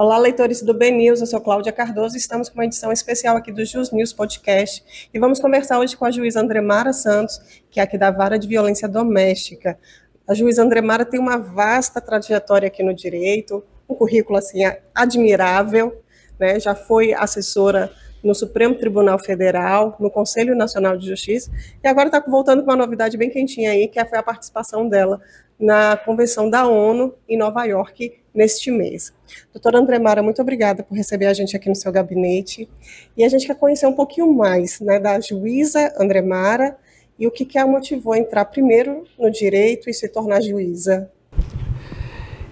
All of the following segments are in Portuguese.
Olá, leitores do BNews, eu sou Cláudia Cardoso e estamos com uma edição especial aqui do Jus News Podcast e vamos conversar hoje com a juíza Andremara Santos, que é aqui da Vara de Violência Doméstica. A juíza Andremara tem uma vasta trajetória aqui no direito, um currículo assim admirável, né? Já foi assessora no Supremo Tribunal Federal, no Conselho Nacional de Justiça, e agora está voltando com uma novidade bem quentinha aí, que foi a participação dela na Convenção da ONU em Nova York neste mês. Doutora Andremara, muito obrigada por receber a gente aqui no seu gabinete. E a gente quer conhecer um pouquinho mais, né, da juíza Andremara e o que a motivou a entrar primeiro no direito e se tornar juíza.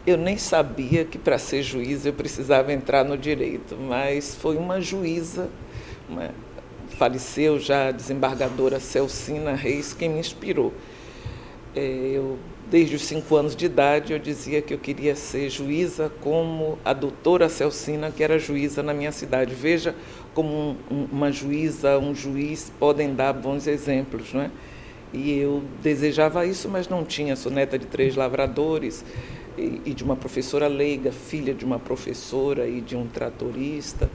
Eu nem sabia que para ser juíza eu precisava entrar no direito, mas foi uma juíza, faleceu já a desembargadora Celcina Reis, quem me inspirou. Desde os 5 anos de idade, eu dizia que eu queria ser juíza como a doutora Celcina, que era juíza na minha cidade. Veja como uma juíza, um juiz podem dar bons exemplos, não é? E eu desejava isso, mas não tinha. Sou neta de 3 lavradores e de uma professora leiga, filha de uma professora e de um tratorista.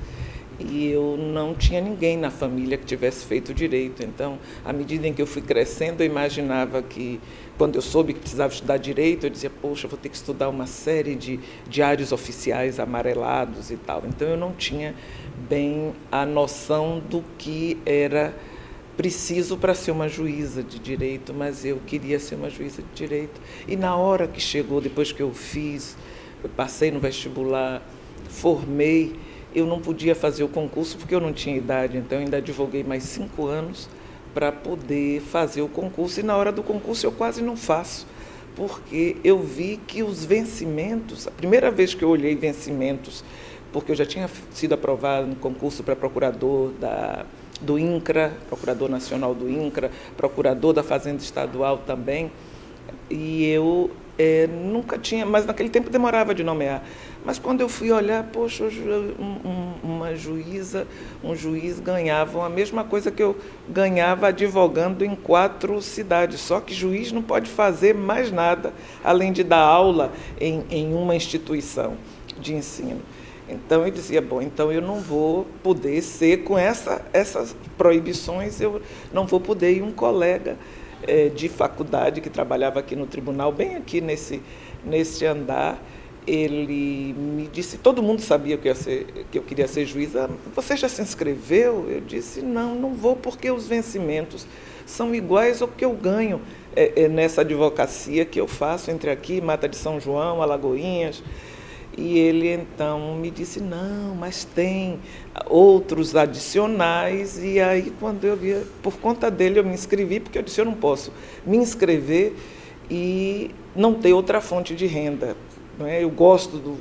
E eu não tinha ninguém na família que tivesse feito direito. Então, à medida em que eu fui crescendo, eu imaginava que, quando eu soube que precisava estudar direito, eu dizia, poxa, vou ter que estudar uma série de diários oficiais amarelados e tal. Então, eu não tinha bem a noção do que era preciso para ser uma juíza de direito, mas eu queria ser uma juíza de direito. E na hora que chegou, depois que eu passei no vestibular, formei, eu não podia fazer o concurso porque eu não tinha idade, então eu ainda advoguei mais 5 anos para poder fazer o concurso. E na hora do concurso eu quase não faço, porque eu vi que os vencimentos, a primeira vez que eu olhei vencimentos, porque eu já tinha sido aprovado no concurso para procurador do INCRA, procurador nacional do INCRA, procurador da Fazenda Estadual também, e eu nunca tinha, mas naquele tempo demorava de nomear. Mas quando eu fui olhar, poxa, uma juíza, um juiz ganhavam a mesma coisa que eu ganhava advogando em 4 cidades, só que juiz não pode fazer mais nada além de dar aula em uma instituição de ensino. Então eu dizia, bom, então eu não vou poder ser com essas proibições, eu não vou poder ir. Um colega de faculdade que trabalhava aqui no tribunal, bem aqui nesse andar, ele me disse, todo mundo sabia que eu queria ser juíza, você já se inscreveu? Eu disse, não vou, porque os vencimentos são iguais ao que eu ganho nessa advocacia que eu faço entre aqui, Mata de São João, Alagoinhas. E ele então me disse, não, mas tem outros adicionais. E aí, quando eu vi, por conta dele, eu me inscrevi, porque eu disse, eu não posso me inscrever e não ter outra fonte de renda. Não é? Eu gosto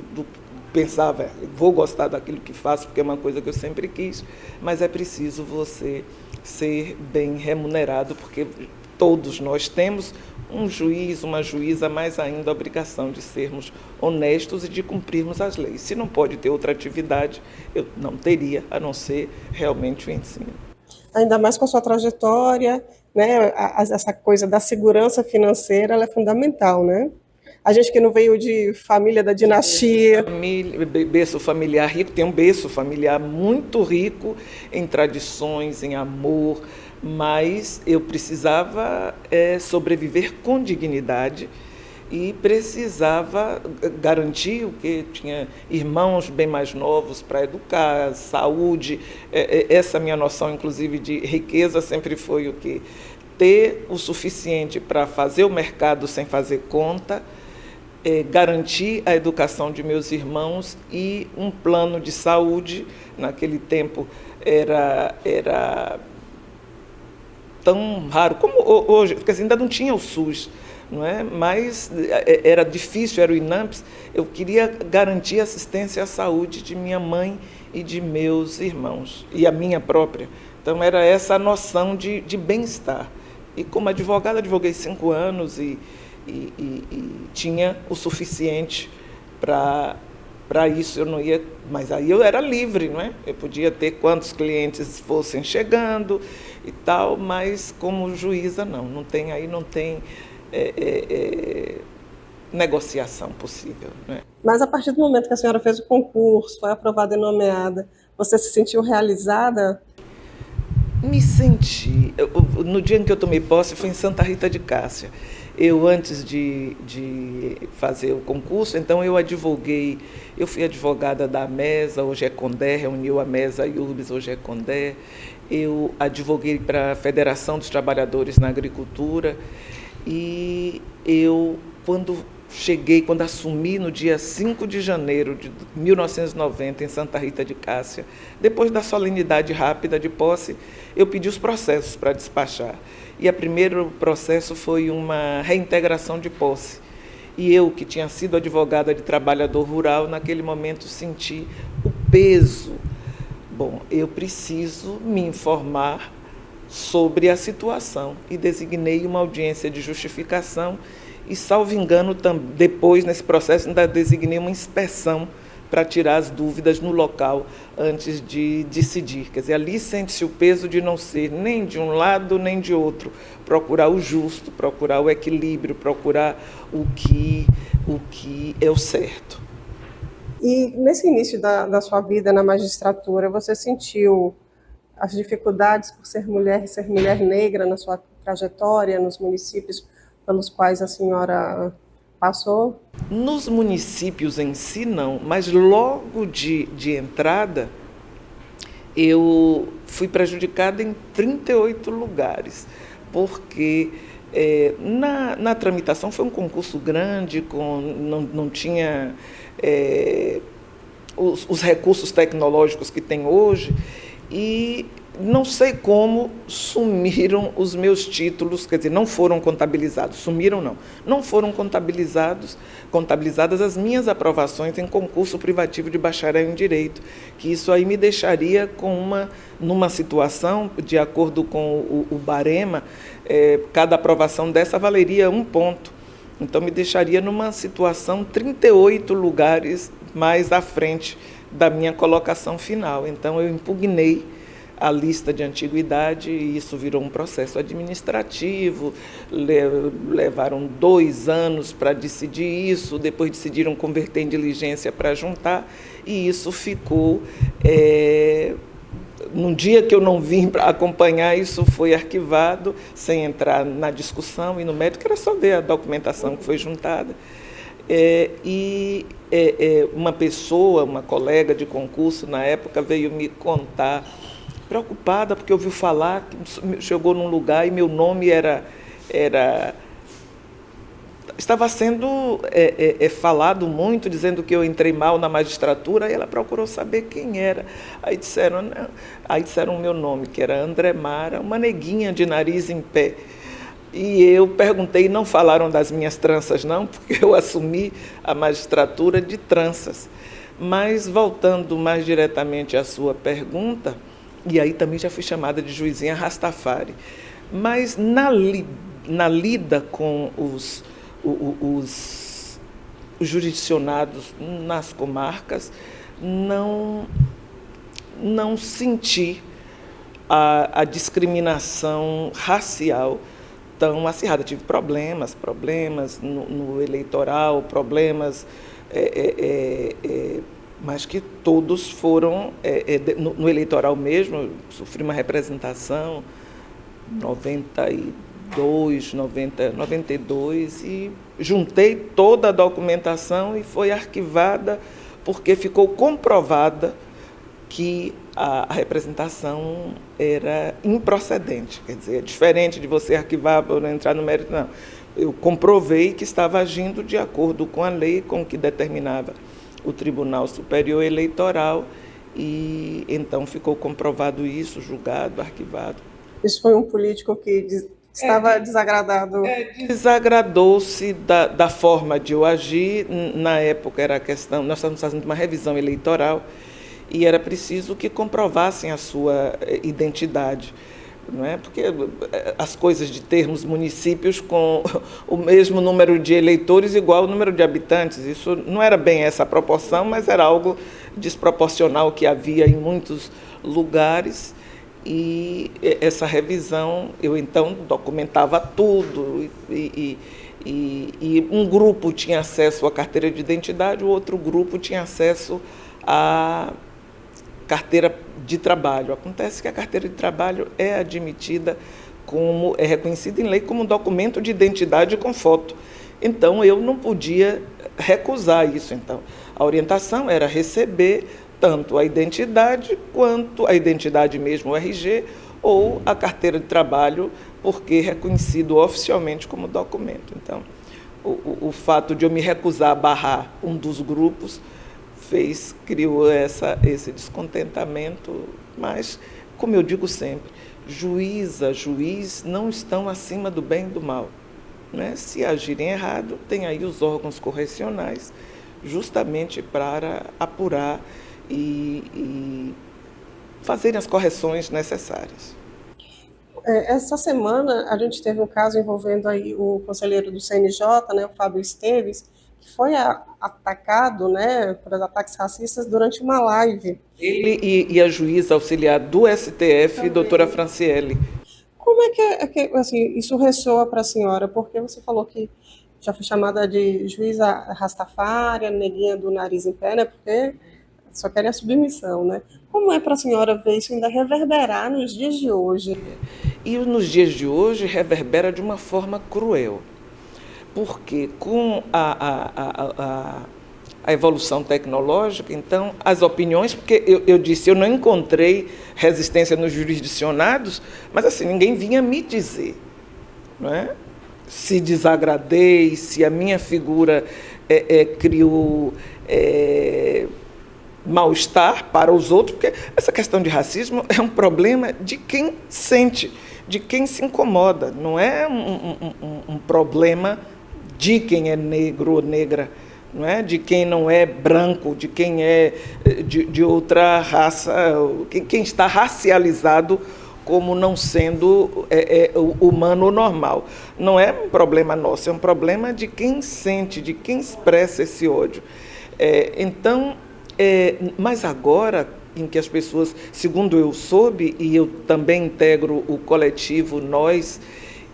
pensava, vou gostar daquilo que faço, porque é uma coisa que eu sempre quis, mas é preciso você ser bem remunerado, porque todos nós temos, um juiz, uma juíza, mais ainda a obrigação de sermos honestos e de cumprirmos as leis. Se não pode ter outra atividade, eu não teria, a não ser realmente o ensino. Ainda mais com a sua trajetória, né? Essa coisa da segurança financeira, ela é fundamental, né? A gente que não veio de família da dinastia. Berço familiar rico, tem um berço familiar muito rico em tradições, em amor, mas eu precisava sobreviver com dignidade e precisava garantir o que tinha irmãos bem mais novos para educar, saúde. Essa minha noção, inclusive, de riqueza sempre foi o quê? Ter o suficiente para fazer o mercado sem fazer conta, garantir a educação de meus irmãos e um plano de saúde. Naquele tempo era tão raro como hoje, porque ainda não tinha o SUS, não é? Mas era difícil, era o INAMPS. Eu queria garantir assistência à saúde de minha mãe e de meus irmãos, e a minha própria. Então era essa a noção de bem-estar. E como advogada, advoguei 5 anos e tinha o suficiente para isso. Eu não ia, mas aí eu era livre, não é? Eu podia ter quantos clientes fossem chegando e tal, mas como juíza não tem negociação possível, né? Mas a partir do momento que a senhora fez o concurso, foi aprovada e nomeada, você se sentiu realizada? Me senti. No dia em que eu tomei posse foi em Santa Rita de Cássia. Eu, antes de fazer o concurso, então eu advoguei, eu fui advogada da MESA, hoje é Condé, reuniu a MESA e URBS, hoje é Condé. Eu advoguei para a Federação dos Trabalhadores na Agricultura e eu, quando assumi no dia 5 de janeiro de 1990, em Santa Rita de Cássia, depois da solenidade rápida de posse, eu pedi os processos para despachar. E o primeiro processo foi uma reintegração de posse. E eu, que tinha sido advogada de trabalhador rural, naquele momento senti o peso. Bom, eu preciso me informar sobre a situação e designei uma audiência de justificação e, salvo engano, depois, nesse processo, ainda designei uma inspeção para tirar as dúvidas no local antes de decidir. Quer dizer, ali sente-se o peso de não ser nem de um lado nem de outro, procurar o justo, procurar o equilíbrio, procurar o que é o certo. E nesse início da sua vida na magistratura, você sentiu as dificuldades por ser mulher e ser mulher negra na sua trajetória, nos municípios pelos quais a senhora passou? Nos municípios em si, não, mas logo de entrada, eu fui prejudicada em 38 lugares, porque na tramitação foi um concurso grande, não tinha os recursos tecnológicos que tem hoje, e não sei como sumiram os meus títulos, quer dizer, não foram contabilizados, sumiram não foram contabilizadas as minhas aprovações em concurso privativo de bacharel em Direito, que isso aí me deixaria numa situação, de acordo com o barema, cada aprovação dessa valeria 1 ponto, então me deixaria numa situação 38 lugares mais à frente da minha colocação final, então eu impugnei a lista de antiguidade e isso virou um processo administrativo, levaram 2 anos para decidir isso, depois decidiram converter em diligência para juntar e isso ficou, no dia que eu não vim para acompanhar, isso foi arquivado, sem entrar na discussão e no mérito, que era só ver a documentação que foi juntada. Uma pessoa, uma colega de concurso na época veio me contar, preocupada porque ouviu falar que chegou num lugar e meu nome estava sendo falado muito, dizendo que eu entrei mal na magistratura, e ela procurou saber quem era. Aí disseram o meu nome, que era Andremara, uma neguinha de nariz em pé. E eu perguntei, não falaram das minhas tranças não, porque eu assumi a magistratura de tranças. Mas, voltando mais diretamente à sua pergunta, e aí também já fui chamada de juizinha Rastafari, mas na lida com os jurisdicionados nas comarcas, não senti a discriminação racial tão acirrada. Tive problemas no eleitoral, problemas, mas que todos foram, no eleitoral mesmo, eu sofri uma representação, 92, e juntei toda a documentação e foi arquivada porque ficou comprovada que a representação era improcedente. Quer dizer, é diferente de você arquivar para não entrar no mérito, não. Eu comprovei que estava agindo de acordo com a lei, com o que determinava o Tribunal Superior Eleitoral, e então ficou comprovado isso, julgado, arquivado. Isso foi um político que estava desagradado? Desagradou-se da forma de eu agir. Na época era a questão, nós estávamos fazendo uma revisão eleitoral e era preciso que comprovassem a sua identidade. Não é? Porque as coisas de termos municípios com o mesmo número de eleitores igual ao número de habitantes, isso não era bem essa proporção, mas era algo desproporcional que havia em muitos lugares, e essa revisão, eu então documentava tudo, e E um grupo tinha acesso à carteira de identidade, o outro grupo tinha acesso à carteira de trabalho. Acontece que a carteira de trabalho é admitida é reconhecida em lei como documento de identidade com foto. Então, eu não podia recusar isso. Então, a orientação era receber tanto a identidade quanto a identidade mesmo, o RG, ou a carteira de trabalho, porque é reconhecido oficialmente como documento. Então, o fato de eu me recusar a barrar um dos grupos criou esse descontentamento, mas, como eu digo sempre, juíza, juiz não estão acima do bem e do mal, né? Se agirem errado, tem aí os órgãos correcionais, justamente para apurar e fazerem as correções necessárias. Essa semana a gente teve um caso envolvendo aí o conselheiro do CNJ, né, o Fábio Esteves, que foi atacado, né, por ataques racistas durante uma live. Ele e a juíza auxiliar do STF, também, doutora Franciele. Como é que assim, isso ressoa para a senhora? Porque você falou que já foi chamada de juíza Rastafária, neguinha do nariz em pé, né, porque só querem a submissão, né? Como é para a senhora ver isso ainda reverberar nos dias de hoje? E nos dias de hoje reverbera de uma forma cruel, porque com a evolução tecnológica, então, as opiniões, porque eu disse, eu não encontrei resistência nos jurisdicionados, mas assim, ninguém vinha me dizer, não é? Se desagradei, se a minha figura criou mal-estar para os outros, porque essa questão de racismo é um problema de quem sente, de quem se incomoda, não é um problema de quem é negro ou negra, não é? De quem não é branco, de quem é de outra raça, quem está racializado como não sendo humano ou normal. Não é um problema nosso, é um problema de quem sente, de quem expressa esse ódio. Mas agora, em que as pessoas, segundo eu soube, e eu também integro o coletivo Nós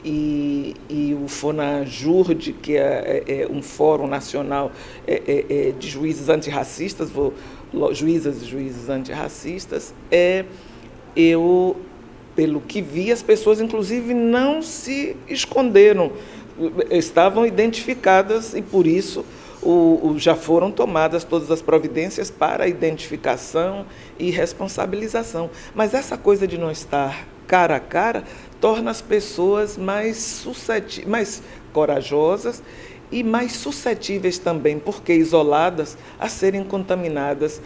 e o FONAJURD, que é um fórum nacional de juízes antirracistas, juízas e juízes antirracistas, eu, pelo que vi, as pessoas, inclusive, não se esconderam, estavam identificadas e, por isso, já foram tomadas todas as providências para a identificação e responsabilização. Mas essa coisa de não estar cara a cara torna as pessoas mais corajosas e mais suscetíveis também, porque isoladas, a serem contaminadas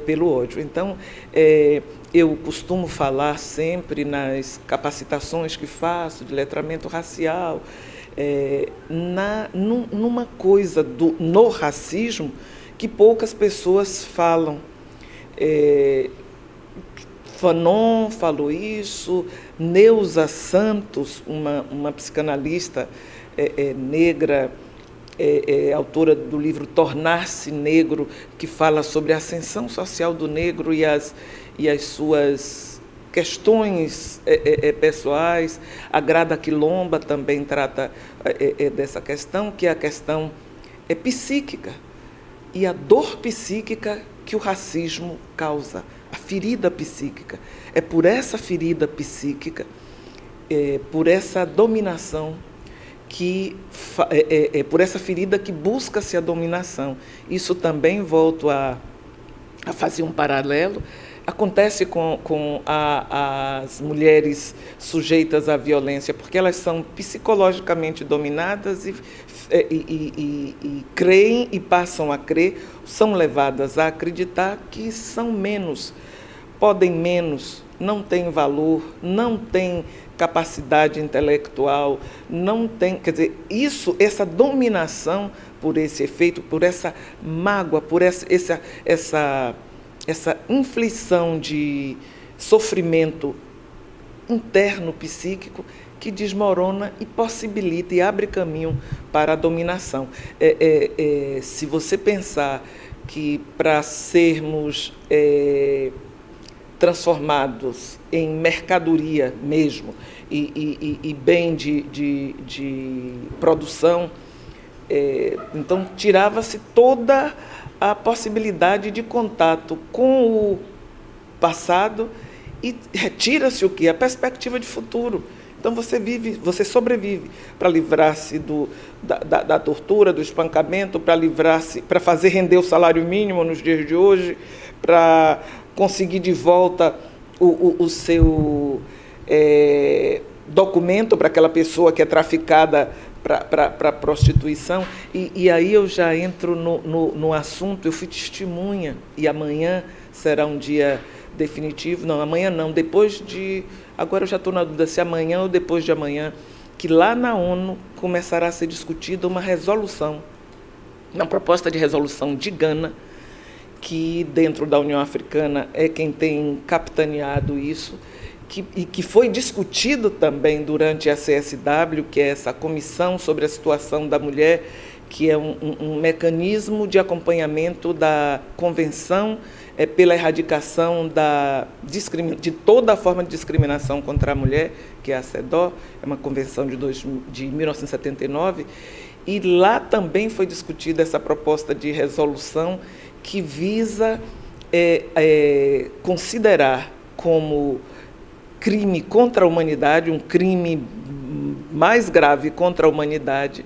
pelo ódio. Então, eu costumo falar sempre nas capacitações que faço de letramento racial, numa coisa no racismo que poucas pessoas falam. Fanon falou isso, Neuza Santos, uma psicanalista negra, autora do livro Tornar-se Negro, que fala sobre a ascensão social do negro e as suas questões pessoais. A Grada Quilomba também trata dessa questão, que é a questão psíquica e a dor psíquica que o racismo causa, a ferida psíquica. É por essa ferida psíquica, por essa dominação, por essa ferida que busca-se a dominação. Isso também, volto a fazer um paralelo, acontece com as mulheres sujeitas à violência, porque elas são psicologicamente dominadas e creem e passam a crer, são levadas a acreditar que são menos, podem menos, não têm valor, não têm capacidade intelectual, não tem, quer dizer, essa dominação por esse efeito, por essa mágoa, por essa inflição de sofrimento interno psíquico que desmorona e possibilita e abre caminho para a dominação. Se você pensar que para sermos transformados em mercadoria mesmo e bem de produção. Então, tirava-se toda a possibilidade de contato com o passado e retira-se o quê? A perspectiva de futuro. Então, você sobrevive para livrar-se da tortura, do espancamento, para fazer render o salário mínimo nos dias de hoje, para conseguir de volta o seu documento para aquela pessoa que é traficada para a prostituição. E aí eu já entro no assunto. Eu fui testemunha, e amanhã será um dia definitivo. Não, amanhã não, depois de... Agora eu já estou na dúvida se amanhã ou depois de amanhã, que lá na ONU começará a ser discutida uma resolução, uma proposta de resolução de Gana, que dentro da União Africana é quem tem capitaneado isso, e que foi discutido também durante a CSW, que é essa comissão sobre a situação da mulher, que é um mecanismo de acompanhamento da Convenção pela erradicação de toda a forma de discriminação contra a mulher, que é a CEDAW, é uma convenção de 1979, e lá também foi discutida essa proposta de resolução que visa considerar como crime contra a humanidade, um crime mais grave contra a humanidade,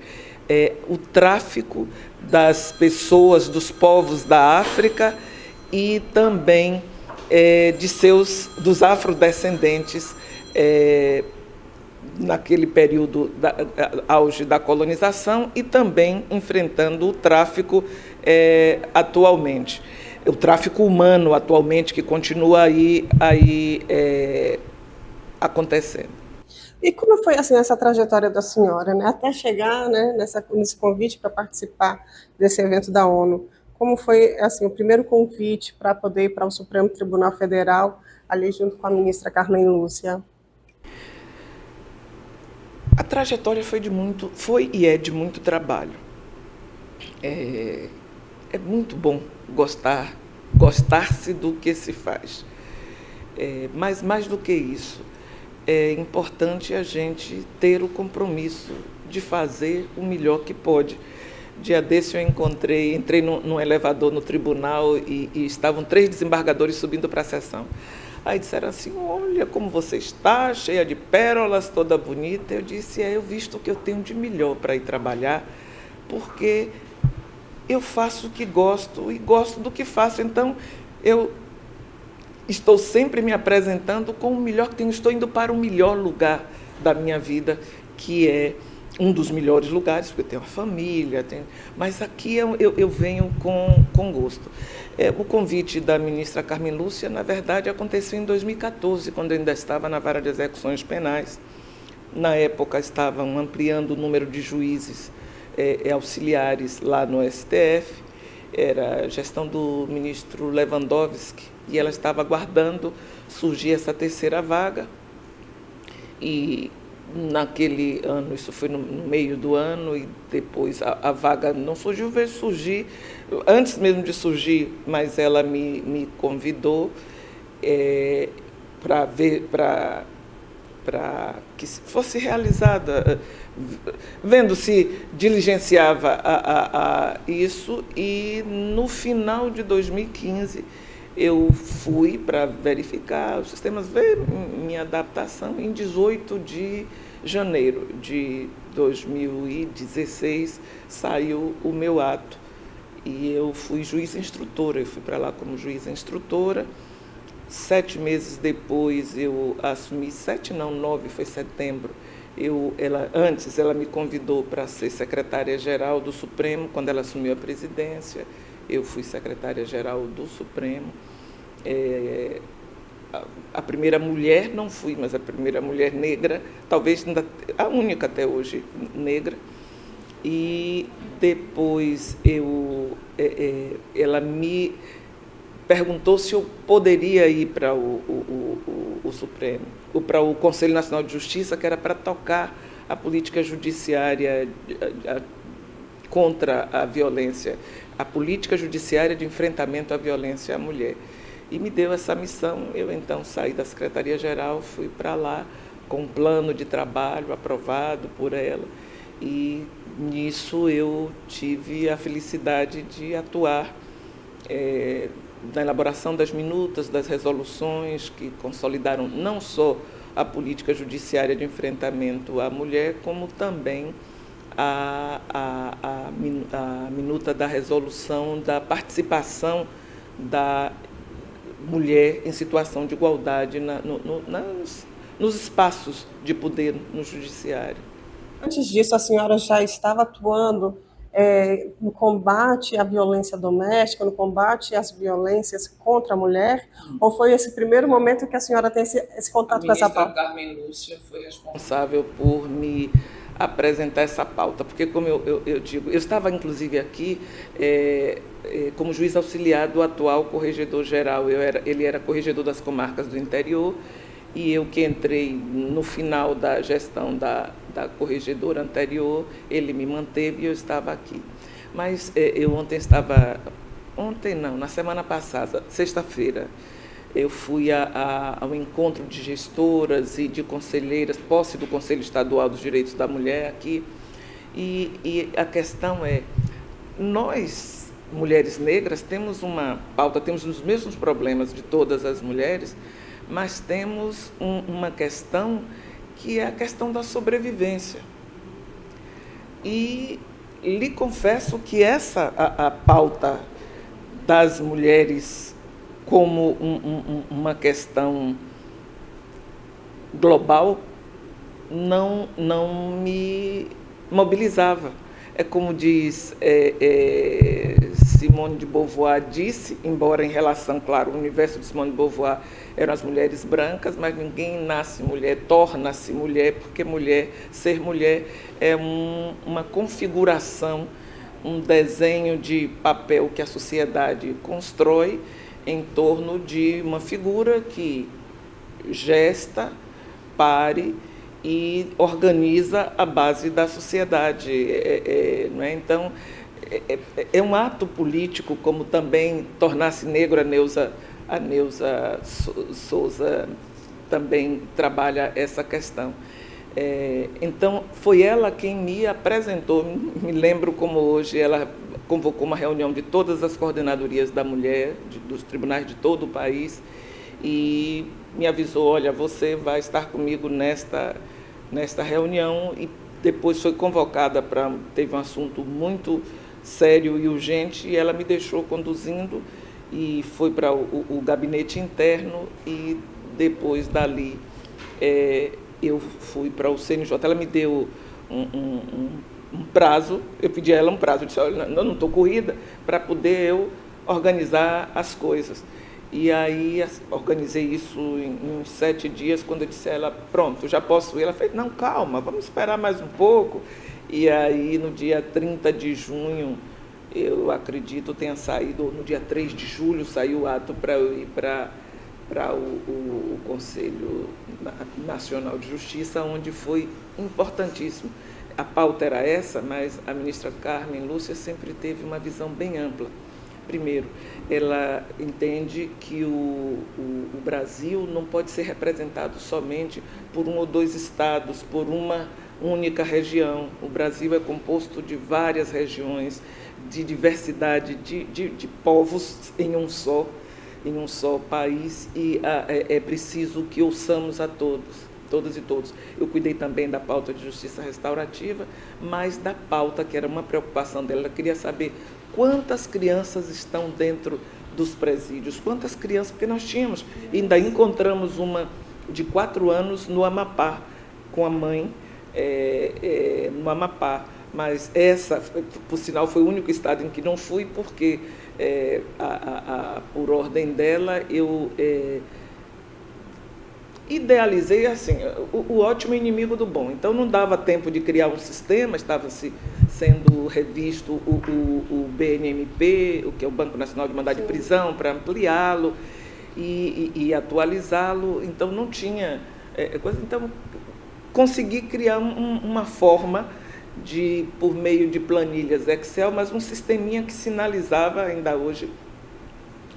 o tráfico das pessoas, dos povos da África e também dos afrodescendentes naquele período auge da colonização, e também enfrentando o tráfico atualmente, o tráfico humano atualmente, que continua aí acontecendo. E como foi assim essa trajetória da senhora, né, até chegar, né, nesse convite para participar desse evento da ONU? Como foi assim o primeiro convite para poder ir para o Supremo Tribunal Federal, ali junto com a ministra Carmen Lúcia? A trajetória foi e é de muito trabalho. É muito bom gostar-se do que se faz. Mas mais do que isso, é importante a gente ter o compromisso de fazer o melhor que pode. Dia desse eu entrei num elevador no tribunal e estavam 3 desembargadores subindo para a sessão. Aí disseram assim: olha como você está, cheia de pérolas, toda bonita. Eu disse: eu visto o que eu tenho de melhor para ir trabalhar, porque eu faço o que gosto e gosto do que faço. Então, eu estou sempre me apresentando com o melhor que tenho. Estou indo para o melhor lugar da minha vida, que é um dos melhores lugares, porque eu tenho uma família, mas aqui eu venho com gosto. O convite da ministra Carmen Lúcia, na verdade, aconteceu em 2014, quando eu ainda estava na Vara de Execuções Penais. Na época, estavam ampliando o número de juízes auxiliares lá no STF, era a gestão do ministro Lewandowski, e ela estava aguardando surgir essa terceira vaga, e naquele ano, isso foi no meio do ano, e depois a vaga não surgiu, veio surgir, antes mesmo de surgir, mas ela me convidou para que fosse realizada, vendo se diligenciava isso, e no final de 2015 eu fui para verificar os sistemas, ver minha adaptação. Em 18 de janeiro de 2016 saiu o meu ato e eu fui juíza instrutora. Eu fui para lá como juíza instrutora. 7 meses depois eu assumi, 9, foi setembro. Antes ela me convidou para ser secretária-geral do Supremo, quando ela assumiu a presidência. Eu fui secretária-geral do Supremo. A primeira mulher não fui, mas a primeira mulher negra, talvez a única até hoje negra. E depois ela me perguntou se eu poderia ir para o Supremo, ou para o Conselho Nacional de Justiça, que era para tocar a política judiciária contra a violência, a política judiciária de enfrentamento à violência à mulher. e me deu essa missão. Eu então saí da Secretaria-Geral, fui para lá com um plano de trabalho aprovado por ela, e nisso eu tive a felicidade de atuar na elaboração das minutas, das resoluções que consolidaram não só a política judiciária de enfrentamento à mulher, como também a minuta da resolução da participação da mulher em situação de igualdade nos espaços de poder no judiciário. Antes disso, a senhora já estava atuando no combate à violência doméstica, no combate às violências contra a mulher? Ou foi esse primeiro momento que a senhora tem esse contato com essa pauta? A ministra Carmen Lúcia foi responsável por me apresentar essa pauta, porque, como eu digo, eu estava inclusive aqui como juiz auxiliar do atual corregedor-geral. Ele era corregedor das comarcas do interior, e eu que entrei no final da gestão da corregedora anterior, ele me manteve e eu estava aqui. Mas eu na semana passada, sexta-feira, eu fui ao encontro de gestoras e de conselheiras, posse do Conselho Estadual dos Direitos da Mulher aqui, e a questão é, nós, mulheres negras, temos uma pauta, temos os mesmos problemas de todas as mulheres, mas temos uma questão que é a questão da sobrevivência. E lhe confesso que a pauta das mulheres como uma questão global não me mobilizava. É como diz Simone de Beauvoir disse, embora em relação, claro, o universo de Simone de Beauvoir eram as mulheres brancas, mas ninguém nasce mulher, torna-se mulher, porque ser mulher é uma configuração, um desenho de papel que a sociedade constrói em torno de uma figura que gesta, pare e organiza a base da sociedade. Não é? Então, é um ato político, como também tornar-se negro. A Neuza Souza também trabalha essa questão. Então, foi ela quem me apresentou, me lembro como hoje, ela convocou uma reunião de todas as coordenadorias da mulher, dos tribunais de todo o país, e me avisou, olha, você vai estar comigo nesta reunião, e depois foi convocada teve um assunto muito sério e urgente, e ela me deixou conduzindo, e foi para o gabinete interno, e depois dali eu fui para o CNJ. Ela me deu um prazo, eu pedi a ela um prazo, eu disse, olha, eu não estou corrida, para poder eu organizar as coisas. E aí organizei isso em 7 dias, quando eu disse a ela, pronto, já posso ir. Ela fez, não, calma, vamos esperar mais um pouco. E aí, no dia 30 de junho, eu acredito tenha saído, no dia 3 de julho, saiu o ato para eu ir para o Conselho Nacional de Justiça, onde foi importantíssimo. A pauta era essa, mas a ministra Carmen Lúcia sempre teve uma visão bem ampla. Primeiro, ela entende que o Brasil não pode ser representado somente por 1 ou 2 estados, por uma única região. O Brasil é composto de várias regiões, de diversidade de povos em um só país, e é preciso que ouçamos a todas e todos. Eu cuidei também da pauta de justiça restaurativa, mas da pauta que era uma preocupação dela. Ela queria saber quantas crianças estão dentro dos presídios, quantas crianças, porque nós tínhamos, ainda encontramos uma de 4 anos no Amapá, com a mãe no Amapá, mas essa, por sinal, foi o único estado em que não fui, porque por ordem dela, eu idealizei assim, o ótimo inimigo do bom. Então não dava tempo de criar um sistema, estava sendo revisto o BNMP, o que é o Banco Nacional de Mandado de Prisão, para ampliá-lo e atualizá-lo. Então não tinha coisa. Então consegui criar uma forma por meio de planilhas Excel, mas um sisteminha que sinalizava ainda hoje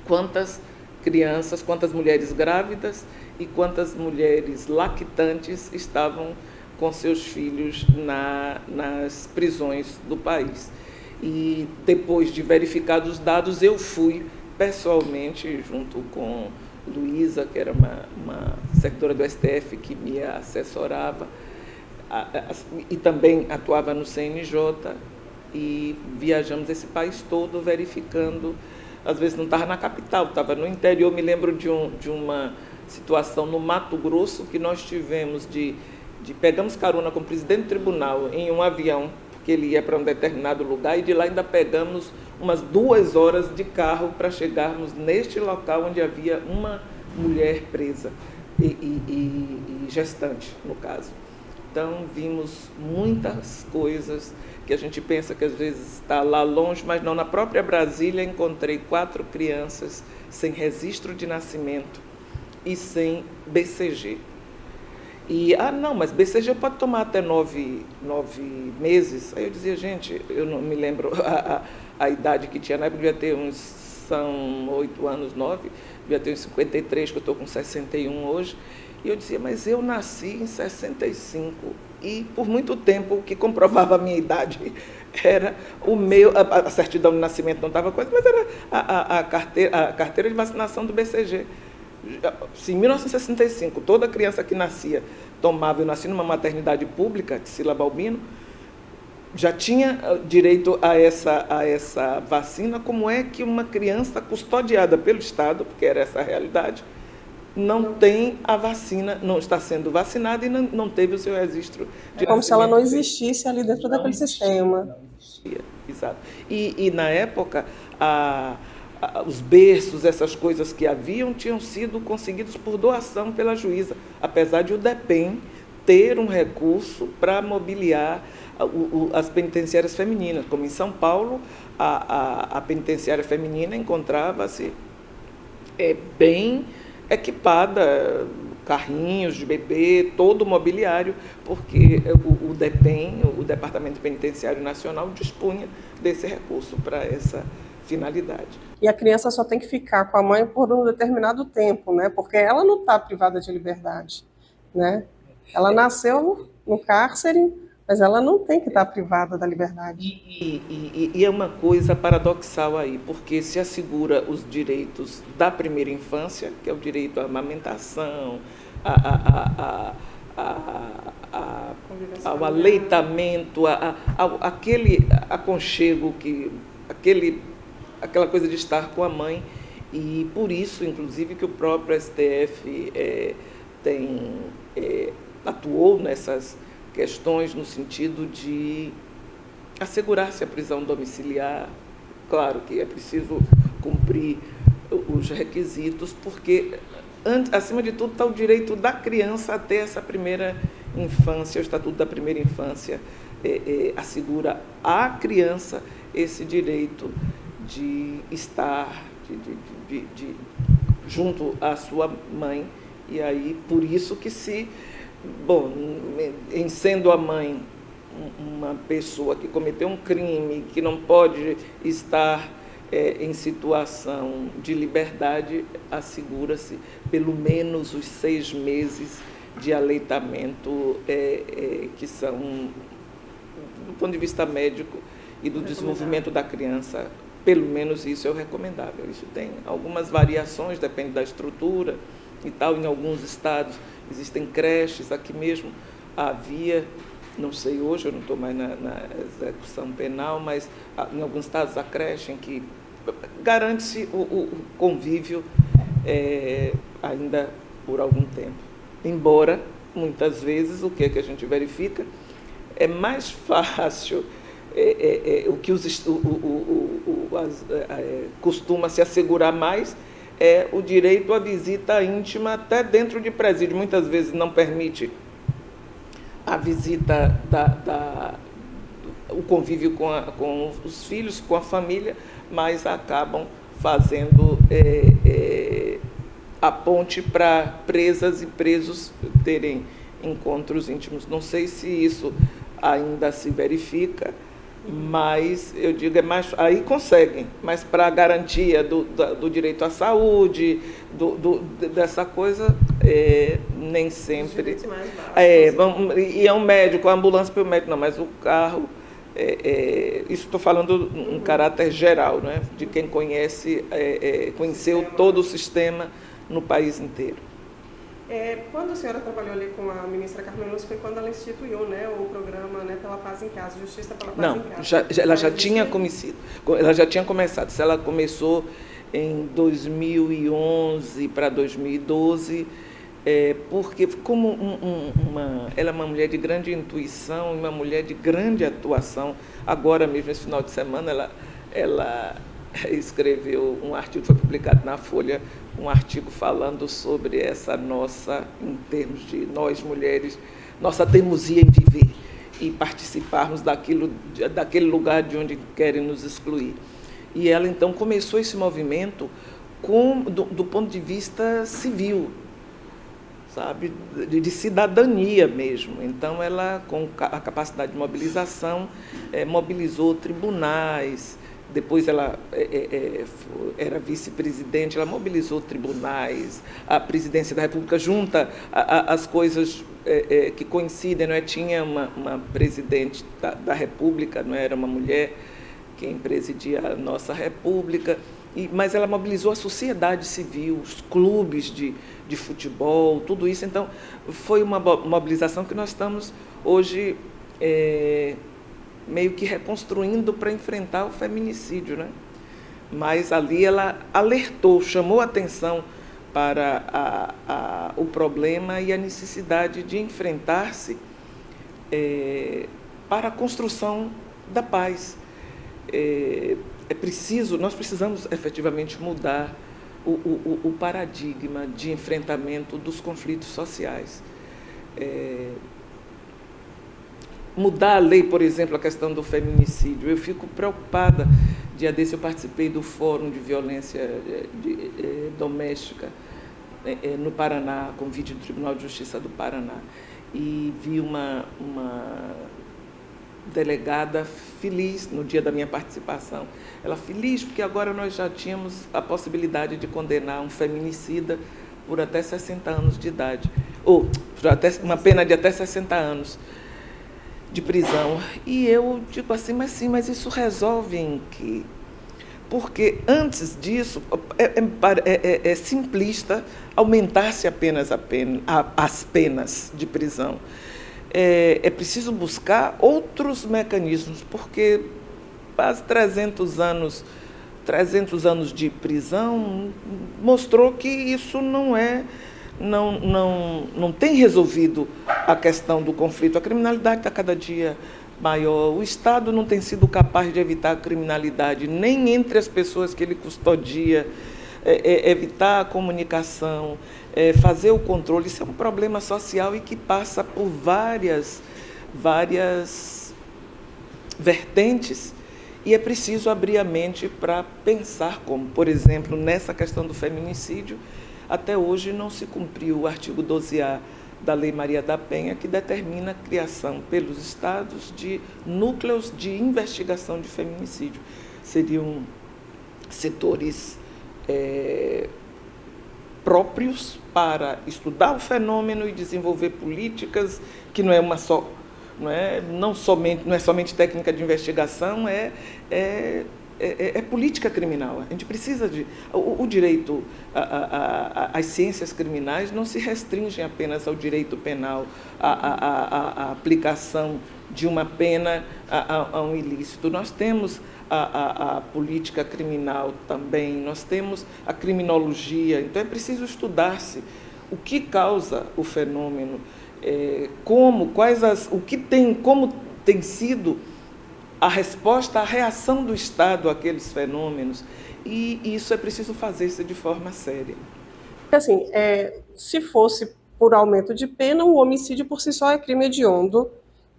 quantas crianças, quantas mulheres grávidas e quantas mulheres lactantes estavam com seus filhos nas prisões do país. E depois de verificados os dados, eu fui pessoalmente, junto com Luísa, que era uma servidora do STF que me assessorava, e também atuava no CNJ, e viajamos esse país todo verificando. Às vezes não estava na capital, estava no interior. Me lembro de uma situação no Mato Grosso que nós tivemos pegamos carona com o presidente do tribunal em um avião, porque ele ia para um determinado lugar, e de lá ainda pegamos umas 2 horas de carro para chegarmos neste local onde havia uma mulher presa e gestante, no caso. Então, vimos muitas coisas que a gente pensa que às vezes está lá longe, mas não. Na própria Brasília, encontrei 4 crianças sem registro de nascimento e sem BCG. E, não, mas BCG pode tomar até 9 meses. Aí eu dizia, gente, eu não me lembro a idade que tinha na época, devia ter são 8 anos, 9, devia ter uns 53, que eu estou com 61 hoje. E eu dizia, mas eu nasci em 65 e por muito tempo o que comprovava a minha idade era a certidão de nascimento não estava coisa, mas era a carteira de vacinação do BCG. Se em 1965 toda criança que nascia tomava, eu nasci numa maternidade pública, de Cila Balbino, já tinha direito a essa vacina. Como é que uma criança custodiada pelo Estado, porque era essa a realidade, não tem a vacina, não está sendo vacinada e não teve o seu registro de como se ela não existisse ali dentro daquele sistema. Exato. E na época, os berços, essas coisas que haviam, tinham sido conseguidos por doação pela juíza, apesar de o DEPEN ter um recurso para mobiliar as penitenciárias femininas. Como em São Paulo, a penitenciária feminina encontrava-se bem equipada, carrinhos de bebê, todo o mobiliário, porque o DEPEN, o Departamento Penitenciário Nacional, dispunha desse recurso para essa finalidade. E a criança só tem que ficar com a mãe por um determinado tempo, né? Porque ela não está privada de liberdade, né? Ela nasceu no cárcere, mas ela não tem que estar privada da liberdade. E é uma coisa paradoxal aí, porque se assegura os direitos da primeira infância, que é o direito à amamentação, ao aleitamento, aquele aconchego, aquela coisa de estar com a mãe. E por isso, inclusive, que o próprio STF atuou nessas questões no sentido de assegurar-se a prisão domiciliar. Claro que é preciso cumprir os requisitos, porque, acima de tudo, está o direito da criança a ter essa primeira infância. O Estatuto da Primeira Infância assegura à criança esse direito de estar junto à sua mãe. E aí, por isso que em sendo a mãe uma pessoa que cometeu um crime, que não pode estar em situação de liberdade, assegura-se pelo menos os 6 meses de aleitamento, que são, do ponto de vista médico e do desenvolvimento da criança, pelo menos isso é o recomendável. Isso tem algumas variações, depende da estrutura e tal. Em alguns estados existem creches, aqui mesmo havia, não sei hoje, eu não estou mais na execução penal, mas em alguns estados a creche em que garante-se o convívio ainda por algum tempo. Embora, muitas vezes, o que é que a gente verifica? É mais fácil, o que costuma se assegurar mais é o direito à visita íntima até dentro de presídio. Muitas vezes não permite a visita, o convívio com os filhos, com a família, mas acabam fazendo a ponte para presas e presos terem encontros íntimos. Não sei se isso ainda se verifica, Mas eu digo, é mais, aí conseguem, mas para a garantia do direito à saúde, dessa coisa, nem sempre. E é um médico, a ambulância para o médico, não, mas o carro, isso estou falando em caráter geral, né, de quem conhece, conheceu todo o sistema no país inteiro. Quando a senhora trabalhou ali com a ministra Carmen Lúcia, foi quando ela instituiu, né, o programa, né, pela paz em casa, Justiça pela Paz em Casa. Não, ela já tinha começado. Se ela começou em 2011 para 2012, porque como ela é uma mulher de grande intuição, uma mulher de grande atuação. Agora mesmo, esse final de semana, ela escreveu um artigo, foi publicado na Folha, um artigo falando sobre essa nossa, em termos de nós mulheres, nossa teimosia em viver e participarmos daquele lugar de onde querem nos excluir. E ela, então, começou esse movimento do ponto de vista civil, sabe, de cidadania mesmo. Então, ela, com a capacidade de mobilização, mobilizou tribunais. Depois ela era vice-presidente, ela mobilizou tribunais, a presidência da República, junta as coisas que coincidem, não é? Tinha uma presidente da República, não era uma mulher quem presidia a nossa República, mas ela mobilizou a sociedade civil, os clubes de futebol, tudo isso. Então, foi uma mobilização que nós estamos hoje meio que reconstruindo para enfrentar o feminicídio, né? Mas ali ela alertou, chamou a atenção para o problema e a necessidade de enfrentar-se para a construção da paz. Nós precisamos efetivamente mudar o paradigma de enfrentamento dos conflitos sociais. Mudar a lei, por exemplo, a questão do feminicídio. Eu fico preocupada. Dia desse eu participei do Fórum de Violência Doméstica no Paraná, convite do Tribunal de Justiça do Paraná, e vi uma delegada feliz no dia da minha participação. Ela feliz porque agora nós já tínhamos a possibilidade de condenar um feminicida por até 60 anos de idade, ou uma pena de até 60 anos de prisão. E eu digo assim, mas isso resolve em quê? Porque antes disso é simplista aumentar-se apenas as penas de prisão. É preciso buscar outros mecanismos, porque quase 300 anos de prisão mostrou que isso não tem resolvido a questão do conflito. A criminalidade está cada dia maior. O Estado não tem sido capaz de evitar a criminalidade, nem entre as pessoas que ele custodia, evitar a comunicação, fazer o controle. Isso é um problema social e que passa por várias vertentes, e é preciso abrir a mente para pensar como, por exemplo, nessa questão do feminicídio. Até hoje não se cumpriu o artigo 12A da Lei Maria da Penha, que determina a criação pelos estados de núcleos de investigação de feminicídio. Seriam setores próprios para estudar o fenômeno e desenvolver políticas, que não é somente técnica de investigação, é política criminal. A gente precisa o direito, as ciências criminais não se restringem apenas ao direito penal, à aplicação de uma pena a um ilícito. Nós temos a política criminal também, nós temos a criminologia. Então é preciso estudar-se o que causa o fenômeno, como tem sido a resposta, a reação do Estado àqueles fenômenos, e isso é preciso fazer-se de forma séria. Assim, se fosse por aumento de pena, o homicídio por si só é crime hediondo,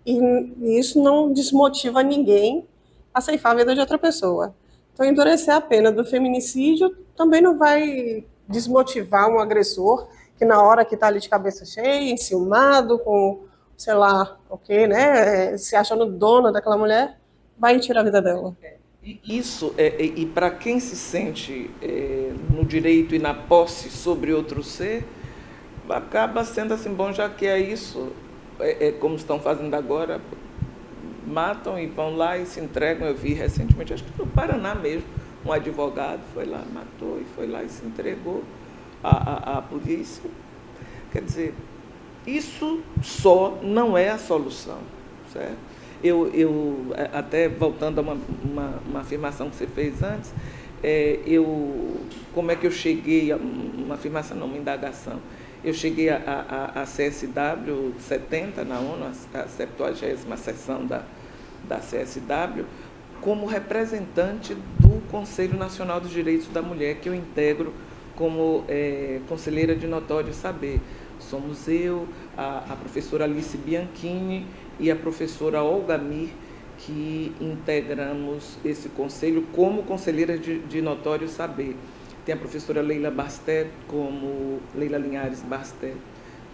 e isso não desmotiva ninguém a ceifar a vida de outra pessoa. Então, endurecer a pena do feminicídio também não vai desmotivar um agressor que na hora que está ali de cabeça cheia, enciumado, com, sei lá, né, se achando dona daquela mulher, vai tirar a vida dela. E isso, e para quem se sente no direito e na posse sobre outro ser, acaba sendo assim, bom, já que é isso, como estão fazendo agora, matam e vão lá e se entregam. Eu vi recentemente, acho que no Paraná mesmo, um advogado foi lá, matou e foi lá e se entregou à polícia. Quer dizer, isso só não é a solução, certo? Até voltando a uma afirmação que você fez antes, como é que eu cheguei, uma afirmação não, uma indagação, eu cheguei à CSW 70 na ONU, a 70ª sessão da CSW, como representante do Conselho Nacional dos Direitos da Mulher, que eu integro como conselheira de notório saber. Somos eu, a professora Alice Bianchini e a professora Olga Mir, que integramos esse conselho como conselheiras de notório saber. Tem a professora Leila Linhares Bastet,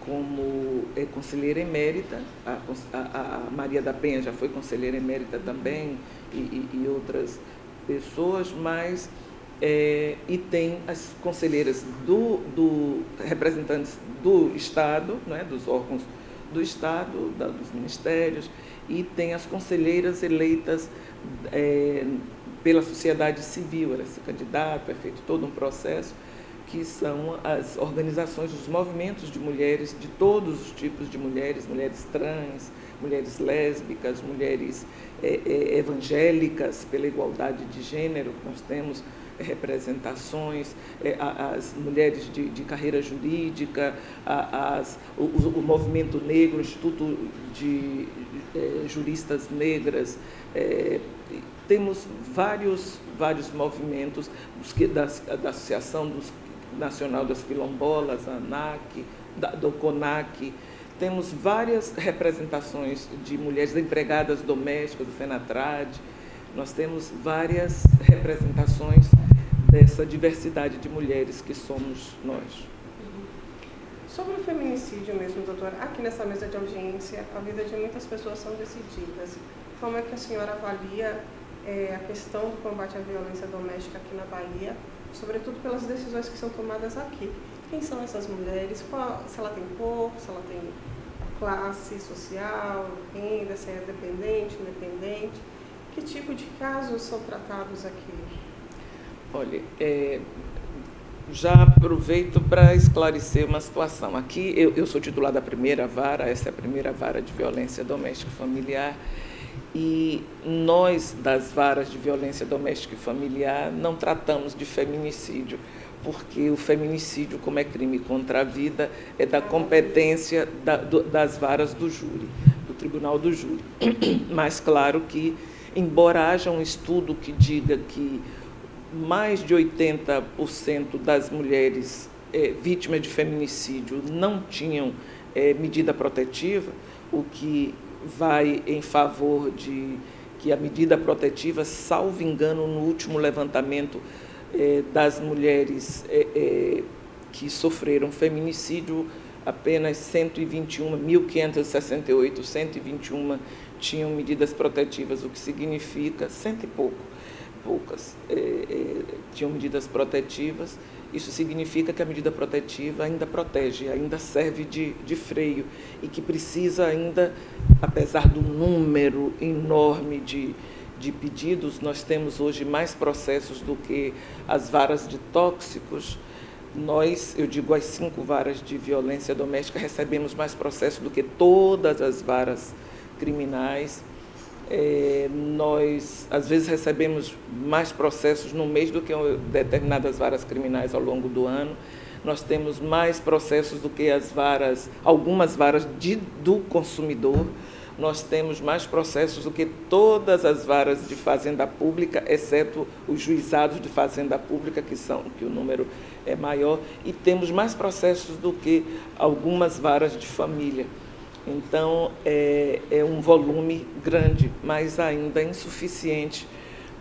como conselheira emérita, a Maria da Penha já foi conselheira emérita também, e outras pessoas, mas e tem as conselheiras representantes do Estado, né, dos órgãos do Estado, dos ministérios, e tem as conselheiras eleitas pela sociedade civil. Ela se candidata, é feito todo um processo, que são as organizações, os movimentos de mulheres, de todos os tipos de mulheres, mulheres trans, mulheres lésbicas, mulheres evangélicas pela igualdade de gênero. Nós temos representações, as mulheres de carreira jurídica, o movimento negro, o Instituto de Juristas Negras. Temos vários movimentos da Associação Nacional das Quilombolas, a ANAC, do CONAC. Temos várias representações de mulheres empregadas domésticas, do FENATRAD. Nós temos várias representações dessa diversidade de mulheres que somos nós. Sobre o feminicídio mesmo, doutora, aqui nessa mesa de audiência, a vida de muitas pessoas são decididas. Como é que a senhora avalia a questão do combate à violência doméstica aqui na Bahia, sobretudo pelas decisões que são tomadas aqui? Quem são essas mulheres? Se ela tem cor, se ela tem classe social, renda, se é dependente, independente? Que tipo de casos são tratados aqui? Olha, já aproveito para esclarecer uma situação. Aqui eu sou titular da primeira vara, essa é a primeira vara de violência doméstica e familiar, e nós, das varas de violência doméstica e familiar, não tratamos de feminicídio, porque o feminicídio, como é crime contra a vida, é da competência das varas do júri, do tribunal do júri. Mas, claro que, embora haja um estudo que diga que mais de 80% das mulheres vítimas de feminicídio não tinham medida protetiva, o que vai em favor de que a medida protetiva, salvo engano, no último levantamento das mulheres que sofreram feminicídio, apenas 1.568, 121 tinham medidas protetivas, o que significa poucas tinham medidas protetivas. Isso significa que a medida protetiva ainda protege, ainda serve de freio, e que precisa ainda, apesar do número enorme de pedidos, nós temos hoje mais processos do que as varas de tóxicos. Eu digo, as 5 varas de violência doméstica, recebemos mais processos do que todas as varas criminais. Nós, às vezes, recebemos mais processos no mês do que determinadas varas criminais ao longo do ano. Nós temos mais processos do que algumas varas do consumidor. Nós temos mais processos do que todas as varas de fazenda pública, exceto os juizados de fazenda pública, que o número é maior, e temos mais processos do que algumas varas de família. Então, é um volume grande, mas ainda insuficiente,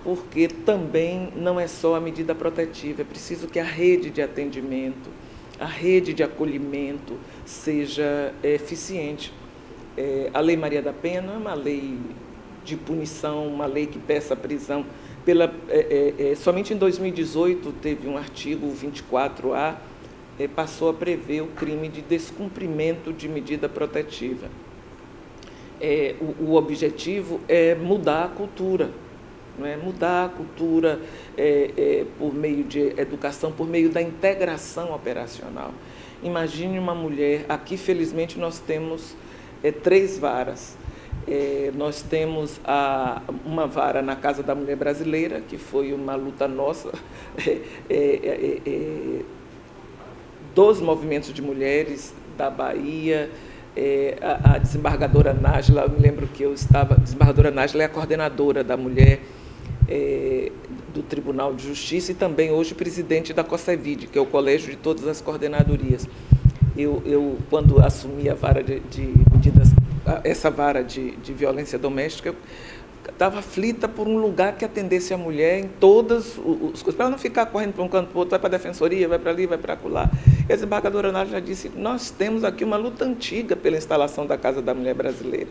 porque também não é só a medida protetiva, é preciso que a rede de atendimento, a rede de acolhimento seja eficiente. A Lei Maria da Penha não é uma lei de punição, uma lei que peça prisão. Somente em 2018 teve um artigo 24A, passou a prever o crime de descumprimento de medida protetiva. O objetivo é mudar a cultura, não é? Mudar a cultura por meio de educação, por meio da integração operacional. Imagine uma mulher, aqui felizmente nós temos 3 varas. Nós temos uma vara na Casa da Mulher Brasileira, que foi uma luta nossa, dos movimentos de mulheres da Bahia, a desembargadora Nájila, eu me lembro que a desembargadora Nájila é a coordenadora da mulher do Tribunal de Justiça e também hoje presidente da COSEVID, que é o colégio de todas as coordenadorias. Eu quando assumi a vara de medidas, essa vara de violência doméstica, eu estava aflita por um lugar que atendesse a mulher em todas as coisas, para ela não ficar correndo para um canto para o outro, vai para a defensoria, vai para ali, vai para acolá. E a desembargadora Nájila já disse, nós temos aqui uma luta antiga pela instalação da Casa da Mulher Brasileira.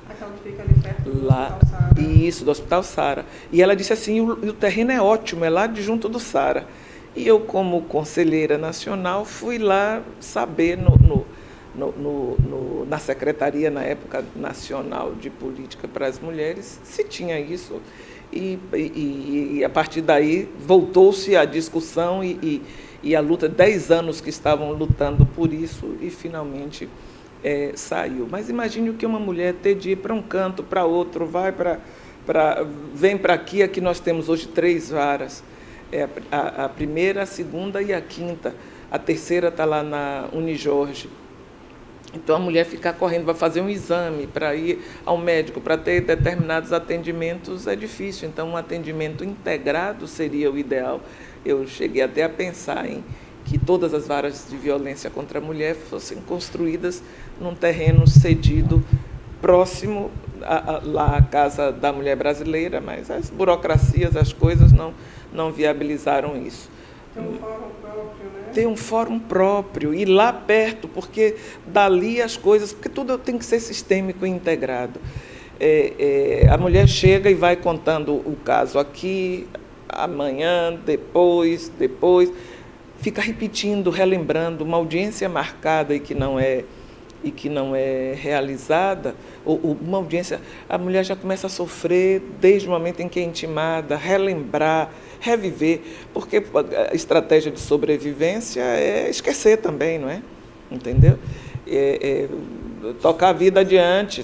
Aquela que fica ali perto do Hospital Sara. Isso, do Hospital Sara. E ela disse assim, o terreno é ótimo, é lá de junto do Sara. E eu, como conselheira nacional, fui lá saber na Secretaria, na época, Nacional de Política para as Mulheres, se tinha isso. E a partir daí voltou-se a discussão e a luta, 10 anos que estavam lutando por isso e finalmente saiu. Mas imagine o que uma mulher ter de ir para um canto, para outro, vem para aqui nós temos hoje 3 varas. A primeira, a segunda e a quinta. A terceira está lá na Unijorge. Então, a mulher ficar correndo, vai fazer um exame para ir ao médico, para ter determinados atendimentos, é difícil. Então, um atendimento integrado seria o ideal. Eu cheguei até a pensar em que todas as varas de violência contra a mulher fossem construídas num terreno cedido próximo lá à Casa da Mulher Brasileira, mas as burocracias, as coisas não viabilizaram isso. Tem um fórum próprio, né? Tem um fórum próprio, e lá perto, porque dali as coisas, porque tudo tem que ser sistêmico e integrado. A mulher chega e vai contando o caso aqui, amanhã, depois, fica repetindo, relembrando, uma audiência marcada e que não é realizada, uma audiência, a mulher já começa a sofrer desde o momento em que é intimada, relembrar, reviver, porque a estratégia de sobrevivência é esquecer também, não é? Entendeu? Tocar a vida adiante.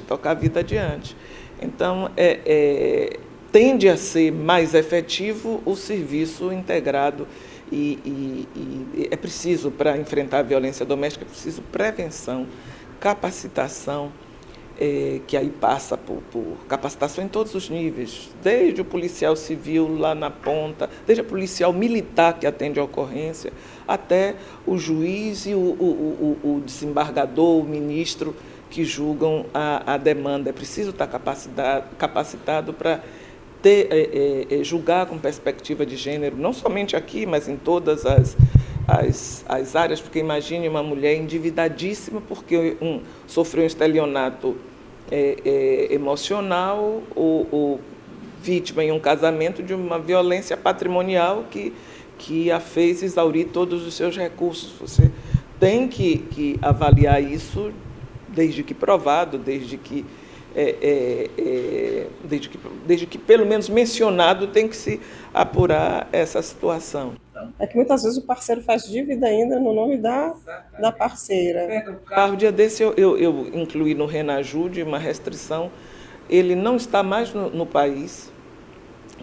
Então, tende a ser mais efetivo o serviço integrado e é preciso, para enfrentar a violência doméstica, é preciso prevenção, capacitação, que aí passa por capacitação em todos os níveis, desde o policial civil lá na ponta, desde o policial militar que atende a ocorrência, até o juiz e o desembargador, o ministro que julgam a demanda. É preciso estar capacitado para julgar com perspectiva de gênero, não somente aqui, mas em todas as áreas, porque imagine uma mulher endividadíssima porque sofreu um estelionato emocional ou vítima em um casamento de uma violência patrimonial que a fez exaurir todos os seus recursos. Você tem que avaliar isso desde que provado, desde que pelo menos mencionado, tem que se apurar essa situação. É que muitas vezes o parceiro faz dívida ainda no nome da parceira. Pega o carro. Dia desse eu incluí no Renajude uma restrição. Ele não está mais no país,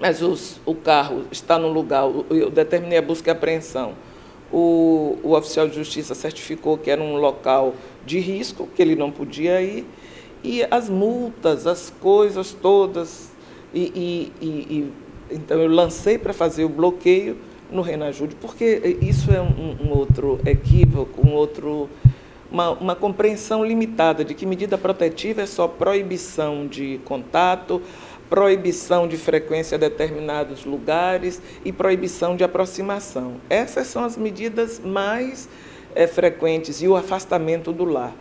mas o carro está no lugar. Eu determinei a busca e apreensão. O oficial de justiça certificou que era um local de risco, que ele não podia ir. E as multas, as coisas todas. Então, eu lancei para fazer o bloqueio no Renajude, porque isso é um outro equívoco, uma compreensão limitada de que medida protetiva é só proibição de contato, proibição de frequência a determinados lugares e proibição de aproximação. Essas são as medidas mais frequentes e o afastamento do lar.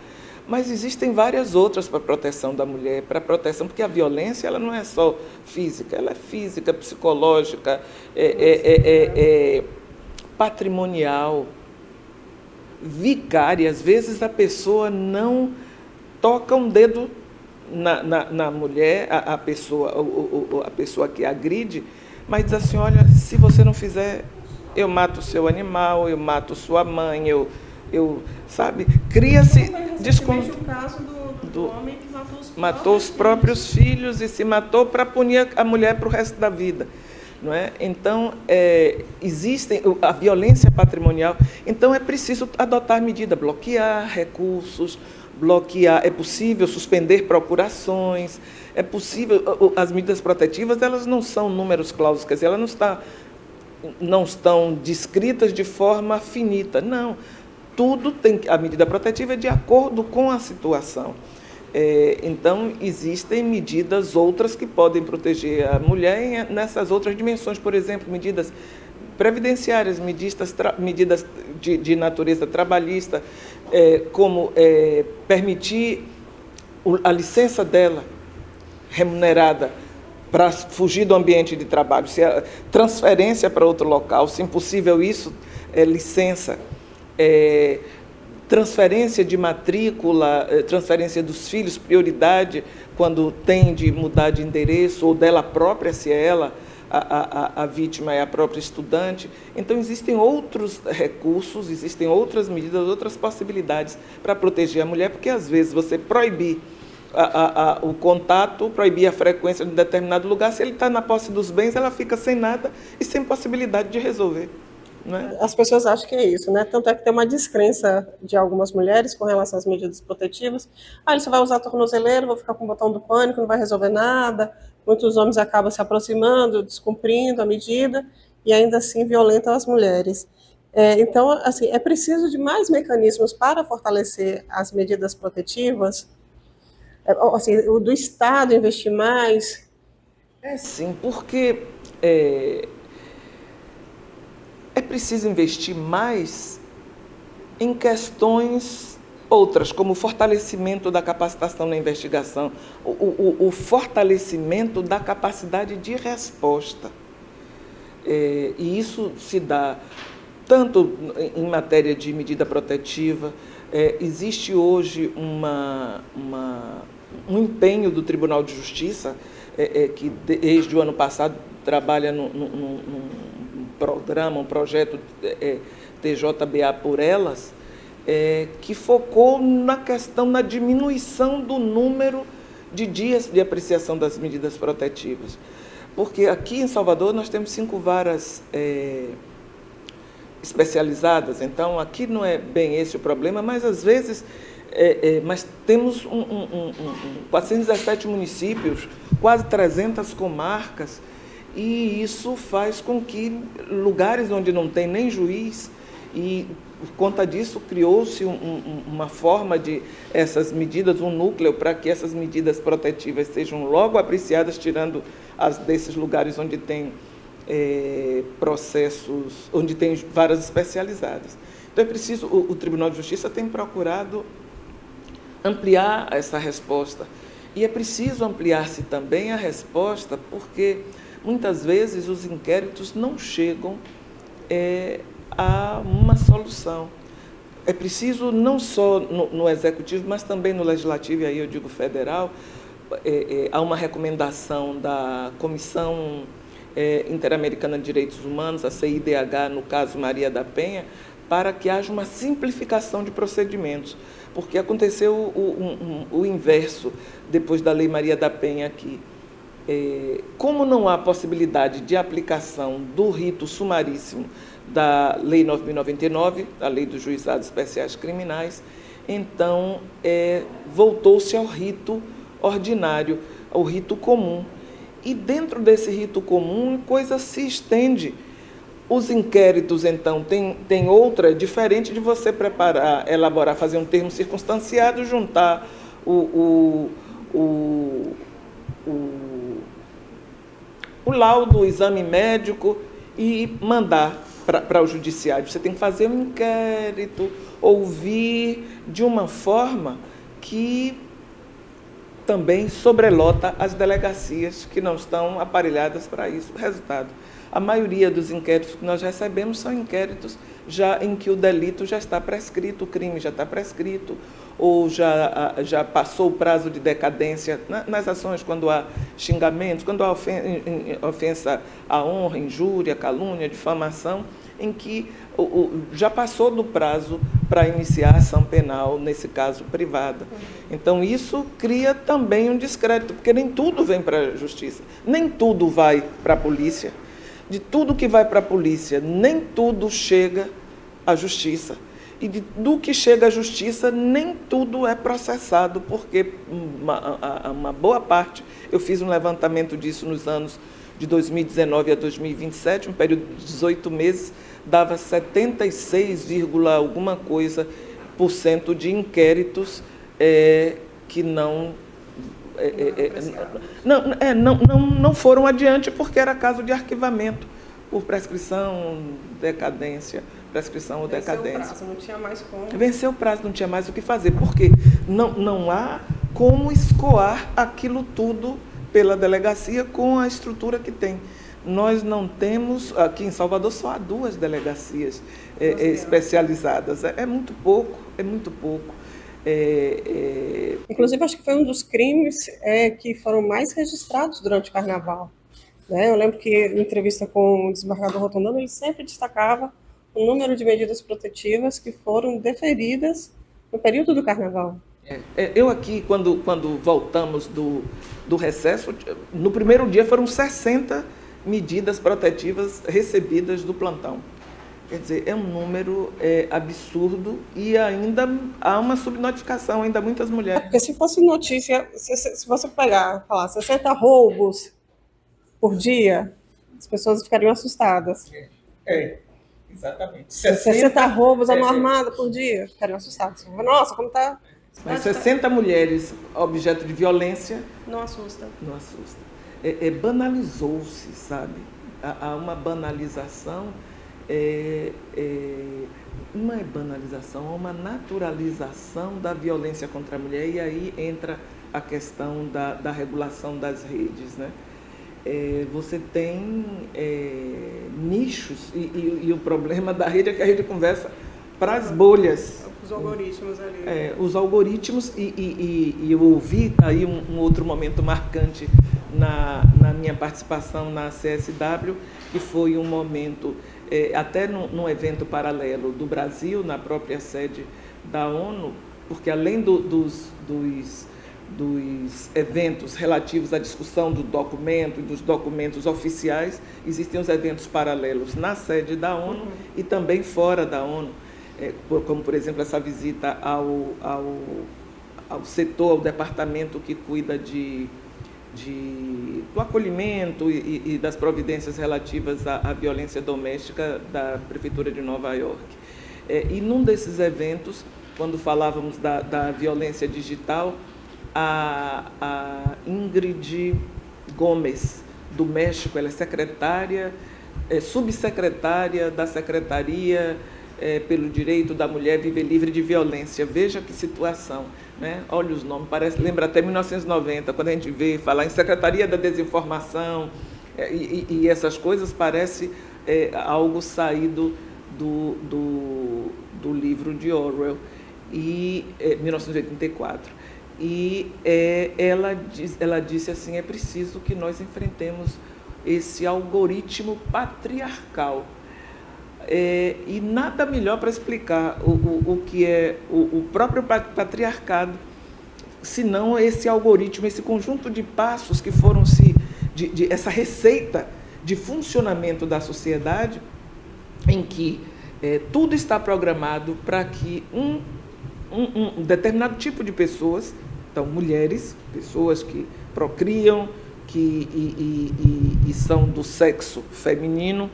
Mas existem várias outras para a proteção da mulher, para a proteção, porque a violência ela não é só física, ela é física, psicológica, patrimonial, vicária. Às vezes a pessoa não toca um dedo na mulher, a pessoa que agride, mas diz assim, olha, se você não fizer, eu mato o seu animal, eu mato sua mãe, sabe? Cria-se... O caso do homem que matou os próprios filhos e se matou para punir a mulher para o resto da vida. Não é? Então, existe a violência patrimonial. Então, é preciso adotar medida, bloquear recursos, é possível suspender procurações, é possível... As medidas protetivas, elas não são números clausos, quer dizer, elas não estão descritas de forma finita, não. Tudo a medida protetiva é de acordo com a situação. Então, existem medidas outras que podem proteger a mulher nessas outras dimensões, por exemplo, medidas previdenciárias, medidas de natureza trabalhista, como permitir a licença dela remunerada para fugir do ambiente de trabalho, se é transferência para outro local, se impossível isso, licença. Transferência de matrícula, transferência dos filhos, prioridade quando tem de mudar de endereço, ou dela própria, se é ela, a vítima é a própria estudante. Então, existem outros recursos, existem outras medidas, outras possibilidades para proteger a mulher, porque, às vezes, você proibir o contato, proibir a frequência de um determinado lugar, se ele está na posse dos bens, ela fica sem nada e sem possibilidade de resolver. As pessoas acham que é isso, né? Tanto é que tem uma descrença de algumas mulheres com relação às medidas protetivas. Ele só vai usar tornozeleiro, vou ficar com o botão do pânico, não vai resolver nada. Muitos homens acabam se aproximando, descumprindo a medida e ainda assim violentam as mulheres. Então, assim, é preciso de mais mecanismos para fortalecer as medidas protetivas, assim, o do Estado investir mais. Sim, porque é preciso investir mais em questões outras, como o fortalecimento da capacitação na investigação, o fortalecimento da capacidade de resposta. E isso se dá tanto em matéria de medida protetiva. Existe hoje um empenho do Tribunal de Justiça, que desde o ano passado trabalha num programa, um projeto TJBA por Elas, que focou na questão da diminuição do número de dias de apreciação das medidas protetivas. Porque aqui em Salvador nós temos 5 varas especializadas, então aqui não é bem esse o problema, mas às vezes mas temos 417 municípios, quase 300 comarcas, e isso faz com que lugares onde não tem nem juiz, e por conta disso criou-se uma forma de essas medidas, um núcleo para que essas medidas protetivas sejam logo apreciadas, tirando desses lugares onde tem processos, onde tem varas especializadas. Então é preciso, o Tribunal de Justiça tem procurado ampliar essa resposta, e é preciso ampliar-se também a resposta, porque muitas vezes os inquéritos não chegam a uma solução. É preciso, não só no Executivo, mas também no Legislativo, e aí eu digo federal, há uma recomendação da Comissão Interamericana de Direitos Humanos, a CIDH, no caso Maria da Penha, para que haja uma simplificação de procedimentos, porque aconteceu o inverso depois da Lei Maria da Penha aqui. Como não há possibilidade de aplicação do rito sumaríssimo da Lei 9.099, a Lei dos Juizados Especiais Criminais, então voltou-se ao rito ordinário, ao rito comum. E dentro desse rito comum, a coisa se estende. Os inquéritos, então, tem outra, diferente de você preparar, elaborar, fazer um termo circunstanciado, juntar o laudo, o exame médico e mandar para o judiciário. Você tem que fazer um inquérito, ouvir de uma forma que também sobrelota as delegacias que não estão aparelhadas para isso. Resultado, a maioria dos inquéritos que nós recebemos são inquéritos já em que o delito já está prescrito, o crime já está prescrito, ou já passou o prazo de decadência nas ações, quando há xingamentos, quando há ofensa à honra, injúria, calúnia, difamação, em que já passou do prazo para iniciar a ação penal, nesse caso privada. Então, isso cria também um descrédito, porque nem tudo vem para a justiça, nem tudo vai para a polícia. De tudo que vai para a polícia, nem tudo chega à justiça. E do que chega à justiça, nem tudo é processado, porque uma boa parte, eu fiz um levantamento disso nos anos de 2019 a 2027, um período de 18 meses, dava 76, alguma coisa por cento de inquéritos que não foram adiante, porque era caso de arquivamento por prescrição, decadência, prescrição ou decadência. Venceu o prazo, não tinha mais como. Venceu o prazo, não tinha mais o que fazer, porque não há como escoar aquilo tudo pela delegacia com a estrutura que tem. Nós não temos, aqui em Salvador só há 2 delegacias especializadas. É muito pouco, é muito pouco. Inclusive, acho que foi um dos crimes que foram mais registrados durante o Carnaval. Né? Eu lembro que, em entrevista com o desembargador Rotondano, ele sempre destacava o número de medidas protetivas que foram deferidas no período do Carnaval. Eu aqui, quando voltamos do recesso, no primeiro dia foram 60 medidas protetivas recebidas do plantão. Quer dizer, é um número absurdo e ainda há uma subnotificação, ainda muitas mulheres. Porque se fosse notícia, se você falar 60 roubos por dia, as pessoas ficariam assustadas. Exatamente. 60 roubos à mão armada por dia, ficariam assustadas. Nossa, como está... Mas 60 mulheres objeto de violência... Não assusta. Não assusta. Banalizou-se, sabe? Há uma banalização... não é banalização, é uma naturalização da violência contra a mulher, e aí entra a questão da regulação das redes, né? Você tem nichos, e o problema da rede é que a rede conversa para as bolhas. Os algoritmos ali. Os algoritmos, e eu ouvi aí um outro momento marcante na minha participação na CSW, que foi um momento, até num evento paralelo do Brasil, na própria sede da ONU, porque além dos eventos relativos à discussão do documento e dos documentos oficiais, existem os eventos paralelos na sede da ONU e também fora da ONU, como, por exemplo, essa visita ao setor, ao departamento que cuida do acolhimento e das providências relativas à violência doméstica da Prefeitura de Nova York. E num desses eventos, quando falávamos da violência digital, a Ingrid Gomes, do México, ela é secretária, subsecretária da Secretaria pelo Direito da Mulher Viver Livre de Violência. Veja que situação, né? Olha os nomes, lembra até 1990, quando a gente vê falar em Secretaria da Desinformação, e essas coisas, parece algo saído do livro de Orwell, 1984. E ela disse assim: é preciso que nós enfrentemos esse algoritmo patriarcal. E nada melhor para explicar o que é o próprio patriarcado, senão esse algoritmo, esse conjunto de passos que foram essa receita de funcionamento da sociedade, em que tudo está programado para que um determinado tipo de pessoas, então mulheres, pessoas que procriam, e são do sexo feminino,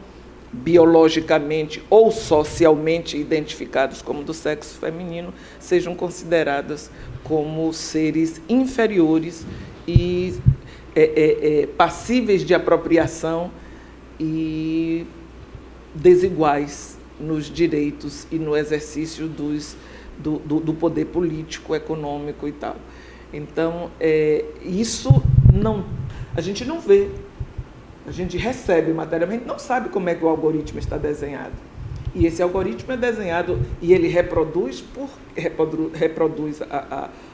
biologicamente ou socialmente identificados como do sexo feminino, sejam consideradas como seres inferiores e passíveis de apropriação e desiguais nos direitos e no exercício do poder político, econômico e tal. Então, isso não, a gente não vê, a gente recebe materialmente, não sabe como é que o algoritmo está desenhado. E esse algoritmo é desenhado e ele reproduz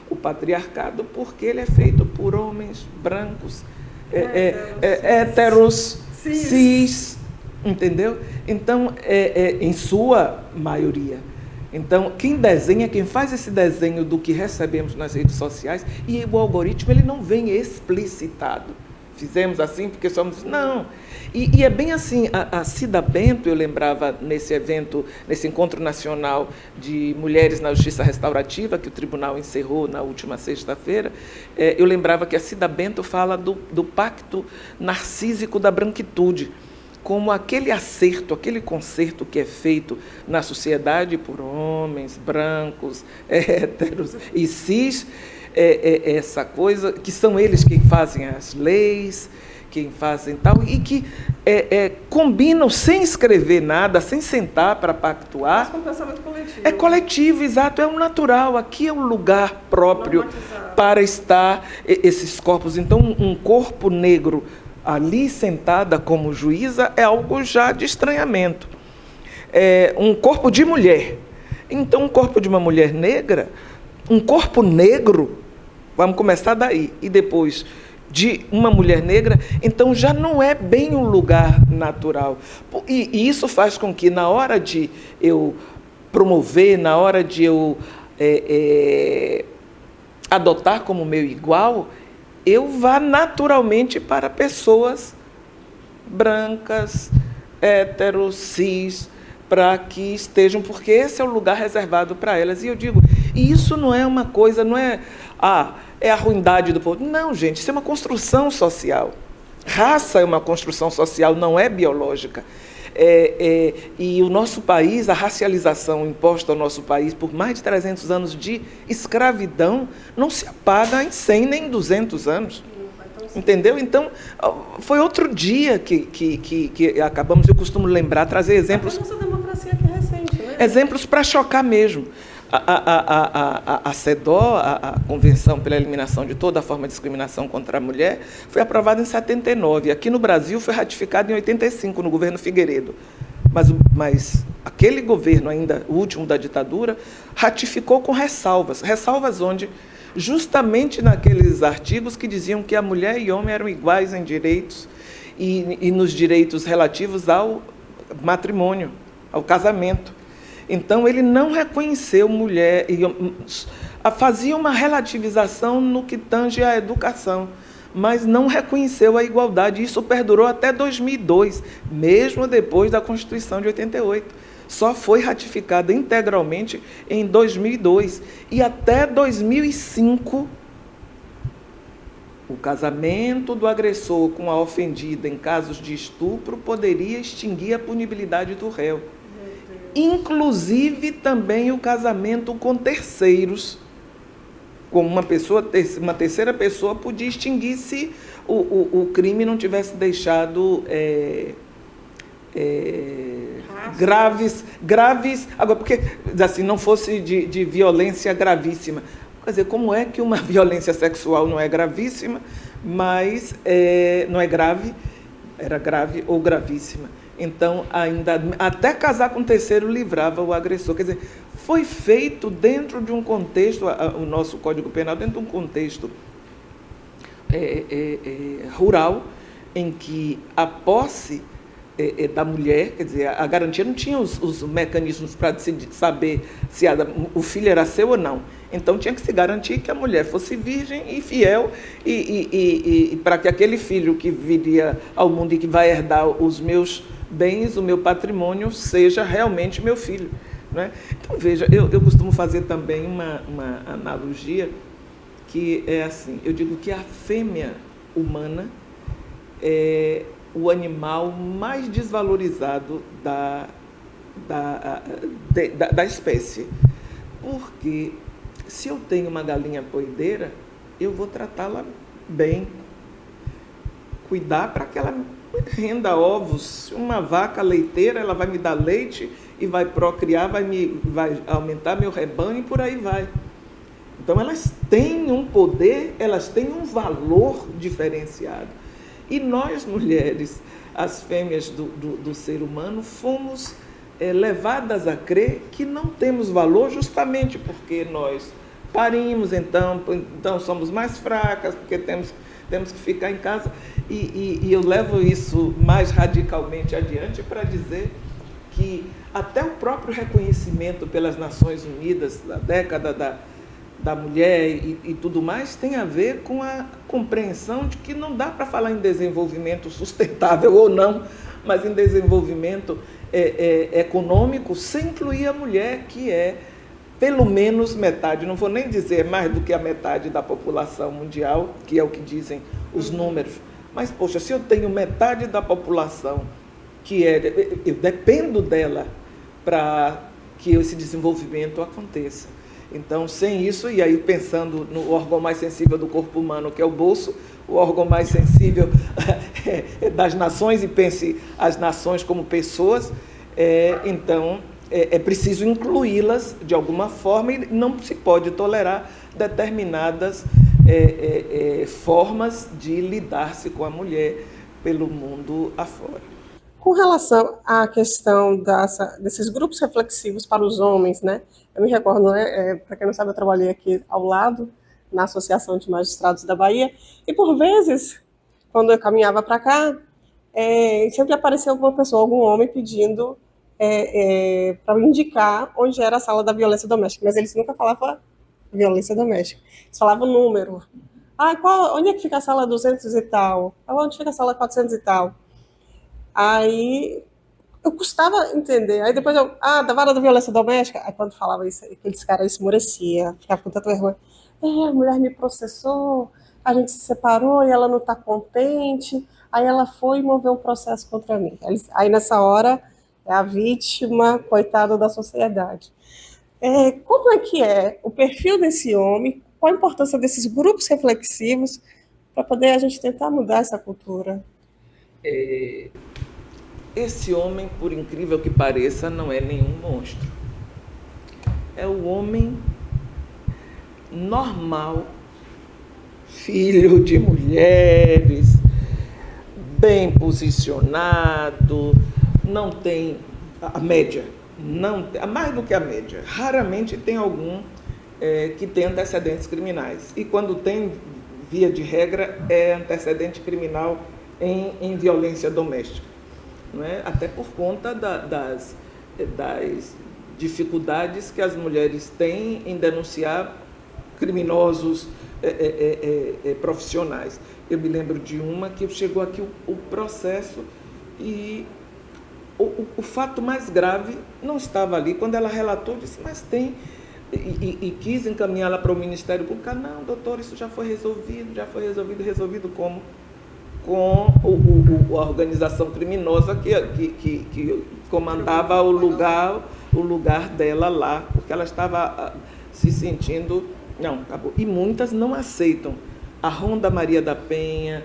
o patriarcado porque ele é feito por homens brancos, héteros, cis, entendeu? Então, em sua maioria. Então, quem desenha, quem faz esse desenho do que recebemos nas redes sociais, e o algoritmo ele não vem explicitado. Fizemos assim porque somos... Não. E é bem assim, a Cida Bento, eu lembrava nesse evento, nesse encontro nacional de mulheres na justiça restaurativa, que o tribunal encerrou na última sexta-feira, eu lembrava que a Cida Bento fala do pacto narcísico da branquitude, como aquele acerto, aquele concerto que é feito na sociedade por homens brancos, héteros e cis, essa coisa, que são eles quem fazem as leis, quem fazem tal, e que combinam sem escrever nada, sem sentar para pactuar. Mas com pensamento coletivo. É coletivo, exato, é o natural. Aqui é um lugar próprio para estar esses corpos. Então, um corpo negro ali sentada como juíza é algo já de estranhamento. Um corpo de mulher. Então, um corpo de uma mulher negra, um corpo negro, vamos começar daí, e depois de uma mulher negra, então já não é bem um lugar natural. E isso faz com que, na hora de eu promover, na hora de eu adotar como meu igual, eu vá naturalmente para pessoas brancas, héteros, cis, para que estejam, porque esse é o lugar reservado para elas. E eu digo, e isso não é uma coisa, não é a ruindade do povo. Não, gente, isso é uma construção social. Raça é uma construção social, não é biológica. E o nosso país, a racialização imposta ao nosso país por mais de 300 anos de escravidão, não se apaga em 100 nem em 200 anos. Entendeu? Então, foi outro dia que acabamos, eu costumo lembrar, trazer exemplos. A nossa democracia que é recente, né? Exemplos para chocar mesmo. A CEDAW, a Convenção pela Eliminação de Toda Forma de Discriminação contra a Mulher, foi aprovada em 79. Aqui no Brasil foi ratificada em 85, no governo Figueiredo. Mas aquele governo, ainda o último da ditadura, ratificou com ressalvas. Ressalvas onde, justamente naqueles artigos que diziam que a mulher e o homem eram iguais em direitos e nos direitos relativos ao matrimônio, ao casamento. Então, ele não reconheceu mulher, fazia uma relativização no que tange à educação, mas não reconheceu a igualdade. Isso perdurou até 2002, mesmo depois da Constituição de 88. Só foi ratificada integralmente em 2002. E até 2005, o casamento do agressor com a ofendida em casos de estupro poderia extinguir a punibilidade do réu. Inclusive também o casamento com terceiros, como uma terceira pessoa podia extinguir se o crime não tivesse deixado graves, agora, porque assim, não fosse de violência gravíssima. Quer dizer, como é que uma violência sexual não é gravíssima, mas não é grave, era grave ou gravíssima? Então, ainda até casar com o terceiro livrava o agressor. Quer dizer, foi feito dentro de um contexto, o nosso Código Penal, dentro de um contexto rural, em que a posse da mulher, quer dizer, a garantia não tinha os mecanismos para saber se o filho era seu ou não. Então, tinha que se garantir que a mulher fosse virgem e fiel, e para que aquele filho que viria ao mundo e que vai herdar os meus bens, o meu patrimônio, seja realmente meu filho, né? Então, veja, eu costumo fazer também uma analogia que é assim, eu digo que a fêmea humana é o animal mais desvalorizado da espécie. Porque se eu tenho uma galinha poideira, eu vou tratá-la bem, cuidar para que ela renda ovos. Uma vaca leiteira, ela vai me dar leite e vai procriar, vai aumentar meu rebanho e por aí vai. Então elas têm um poder, elas têm um valor diferenciado. E nós, mulheres, as fêmeas do ser humano, fomos levadas a crer que não temos valor justamente porque nós parimos, então somos mais fracas, porque temos que ficar em casa. E eu levo isso mais radicalmente adiante para dizer que até o próprio reconhecimento pelas Nações Unidas da década da mulher e tudo mais tem a ver com a compreensão de que não dá para falar em desenvolvimento sustentável ou não, mas em desenvolvimento econômico sem incluir a mulher, que é pelo menos metade, não vou nem dizer mais do que a metade da população mundial, que é o que dizem os números, mas, poxa, se eu tenho metade da população eu dependo dela para que esse desenvolvimento aconteça. Então, sem isso, e aí pensando no órgão mais sensível do corpo humano, que é o bolso, o órgão mais sensível das nações, e pense as nações como pessoas, então é preciso incluí-las de alguma forma e não se pode tolerar determinadas formas de lidar-se com a mulher pelo mundo afora. Com relação à questão desses grupos reflexivos para os homens, né? Eu me recordo, para quem não sabe, eu trabalhei aqui ao lado, na Associação de Magistrados da Bahia, e por vezes, quando eu caminhava para cá, sempre aparecia alguma pessoa, algum homem pedindo para indicar onde era a sala da violência doméstica, mas eles nunca falavam violência doméstica, eles falavam o número. Onde é que fica a sala 200 e tal? Onde fica a sala 400 e tal? Aí eu custava entender. Aí depois da vara da violência doméstica. Aí quando falava isso, aqueles caras esmorecia, ficava com tanta vergonha. A mulher me processou, a gente se separou e ela não está contente. Aí ela foi e moveu um processo contra mim. Aí nessa hora é a vítima, coitada da sociedade. Como é que é o perfil desse homem? Qual a importância desses grupos reflexivos para poder a gente tentar mudar essa cultura? Esse homem, por incrível que pareça, não é nenhum monstro. É o homem normal, filho de mulheres, bem posicionado, não tem a média, mais do que a média. Raramente tem algum que tem antecedentes criminais. E quando tem, via de regra, é antecedente criminal em violência doméstica. Não é? Até por conta das dificuldades que as mulheres têm em denunciar criminosos profissionais. Eu me lembro de uma que chegou aqui o processo e o fato mais grave não estava ali. Quando ela relatou, disse, mas tem... E quis encaminhá-la para o Ministério Público. Não, doutor, isso já foi resolvido como? Com a organização criminosa que comandava o lugar dela lá, porque ela estava se sentindo... Não, acabou. E muitas não aceitam. A Ronda Maria da Penha,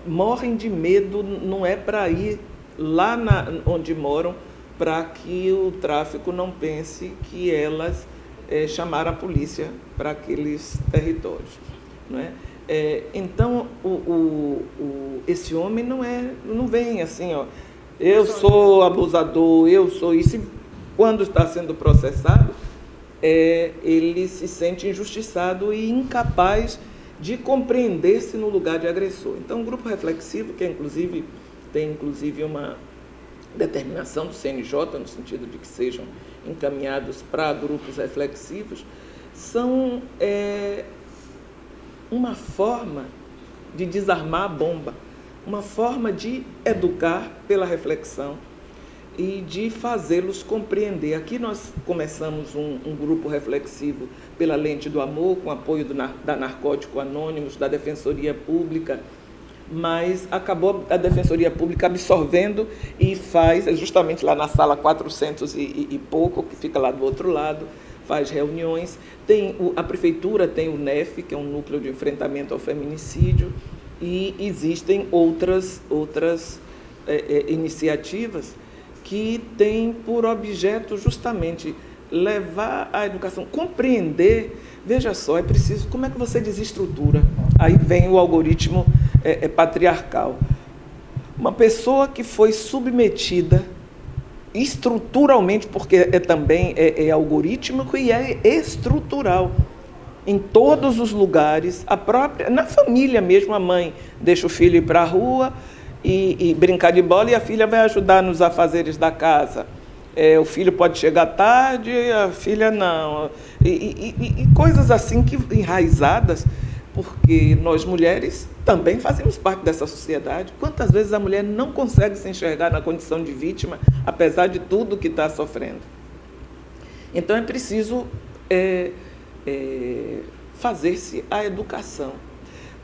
morrem de medo, não é para ir lá onde moram, para que o tráfico não pense que elas chamaram a polícia para aqueles territórios. Não é? Então, esse homem não vem assim, eu sou abusador, eu sou isso. Quando está sendo processado, ele se sente injustiçado e incapaz de compreender-se no lugar de agressor. Então, o grupo reflexivo, que tem inclusive uma determinação do CNJ, no sentido de que sejam encaminhados para grupos reflexivos, são... uma forma de desarmar a bomba, uma forma de educar pela reflexão e de fazê-los compreender. Aqui nós começamos um grupo reflexivo pela Lente do Amor, com apoio da Narcótico Anônimos, da Defensoria Pública, mas acabou a Defensoria Pública absorvendo e faz, justamente lá na sala 400 e pouco, que fica lá do outro lado, faz reuniões. A prefeitura tem o NEF, que é um núcleo de enfrentamento ao feminicídio, e existem outras iniciativas que tem por objeto justamente levar a educação, compreender. Veja só, é preciso, como é que você desestrutura? Aí vem o algoritmo patriarcal. Uma pessoa que foi submetida estruturalmente, porque também é algorítmico e é estrutural, em todos os lugares, na família mesmo, a mãe deixa o filho ir para a rua e brincar de bola e a filha vai ajudar nos afazeres da casa. O filho pode chegar tarde, a filha não. E coisas assim que enraizadas, porque nós mulheres também fazemos parte dessa sociedade. Quantas vezes a mulher não consegue se enxergar na condição de vítima, apesar de tudo que está sofrendo? Então é preciso fazer-se a educação.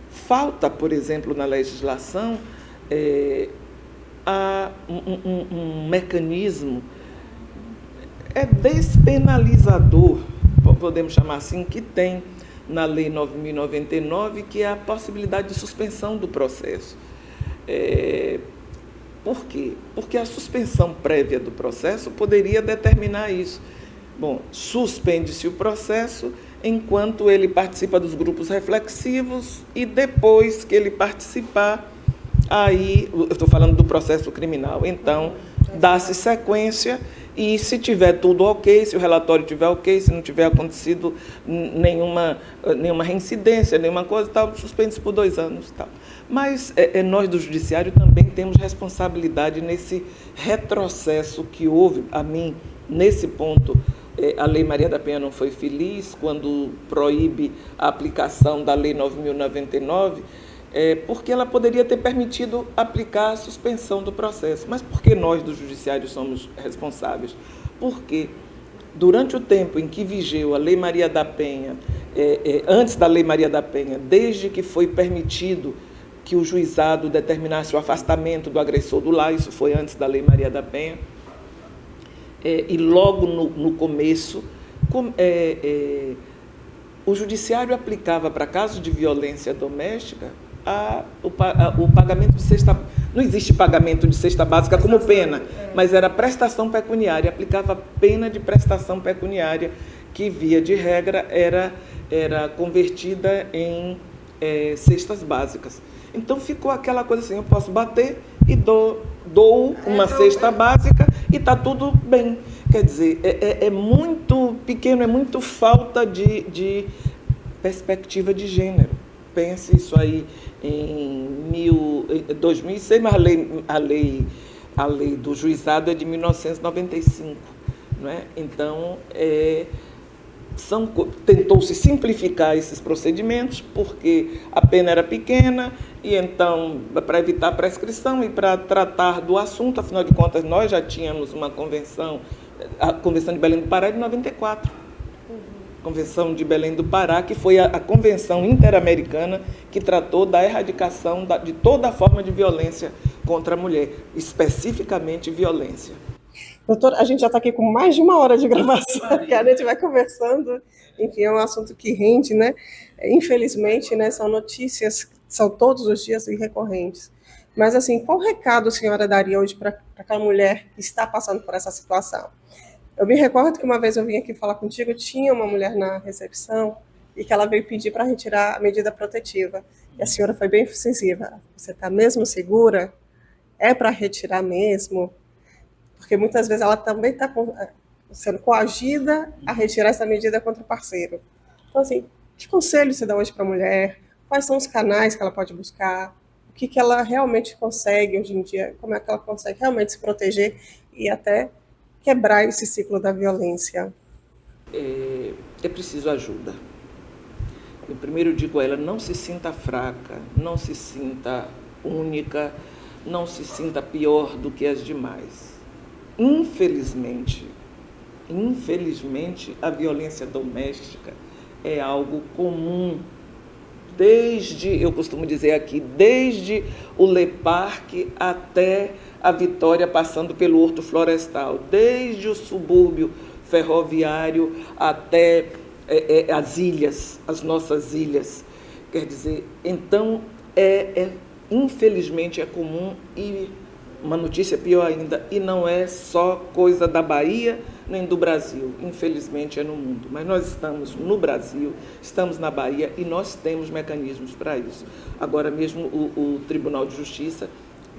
Falta, por exemplo, na legislação, um mecanismo despenalizador, podemos chamar assim, que tem na Lei 9.099, que é a possibilidade de suspensão do processo. Por quê? Porque a suspensão prévia do processo poderia determinar isso. Bom, suspende-se o processo enquanto ele participa dos grupos reflexivos e depois que ele participar, aí, eu estou falando do processo criminal, então, dá-se sequência e se tiver tudo ok, se o relatório tiver ok, se não tiver acontecido nenhuma reincidência, nenhuma coisa, tal, suspende-se por 2 anos. Tal. Mas nós do Judiciário também temos responsabilidade nesse retrocesso que houve. A mim, nesse ponto, a Lei Maria da Penha não foi feliz quando proíbe a aplicação da Lei 9.099, porque ela poderia ter permitido aplicar a suspensão do processo. Mas por que nós do Judiciário somos responsáveis? Porque durante o tempo em que vigeu a Lei Maria da Penha, antes da Lei Maria da Penha, desde que foi permitido que o juizado determinasse o afastamento do agressor do lar, isso foi antes da Lei Maria da Penha, e logo no começo, o Judiciário aplicava para casos de violência doméstica o pagamento de cesta. Não existe pagamento de cesta básica como pena, mas era prestação pecuniária, aplicava pena de prestação pecuniária, que via de regra era convertida em cestas básicas. Então ficou aquela coisa assim, eu posso bater e dou uma cesta básica e está tudo bem. Quer dizer, é muito pequeno, é muito falta de perspectiva de gênero. Pense isso aí em 2006, mas a lei do juizado é de 1995. Não é? Então, tentou-se simplificar esses procedimentos, porque a pena era pequena, e então, para evitar a prescrição e para tratar do assunto, afinal de contas, nós já tínhamos uma convenção, a Convenção de Belém do Pará é de 94. Convenção de Belém do Pará, que foi a convenção interamericana que tratou da erradicação de toda forma de violência contra a mulher, especificamente violência. Doutor, a gente já está aqui com mais de 1 hora de gravação, que a gente vai conversando, enfim, é um assunto que rende, né? Infelizmente, né, são notícias, são todos os dias e recorrentes. Mas, assim, qual recado a senhora daria hoje para aquela mulher que está passando por essa situação? Eu me recordo que uma vez eu vim aqui falar contigo, tinha uma mulher na recepção e que ela veio pedir para retirar a medida protetiva. E a senhora foi bem incisiva. Você está mesmo segura? É para retirar mesmo? Porque muitas vezes ela também está sendo coagida a retirar essa medida contra o parceiro. Então, assim, que conselho você dá hoje para a mulher? Quais são os canais que ela pode buscar? O que ela realmente consegue hoje em dia? Como é que ela consegue realmente se proteger e até quebrar esse ciclo da violência? É preciso ajuda. Eu primeiro digo a ela, não se sinta fraca, não se sinta única, não se sinta pior do que as demais. Infelizmente, a violência doméstica é algo comum, eu costumo dizer aqui, desde o Le Parc até a Vitória, passando pelo Horto Florestal, desde o subúrbio ferroviário até as ilhas, as nossas ilhas. Quer dizer, então, infelizmente é comum e uma notícia pior ainda, e não é só coisa da Bahia nem do Brasil, infelizmente é no mundo. Mas nós estamos no Brasil, estamos na Bahia e nós temos mecanismos para isso. Agora mesmo o Tribunal de Justiça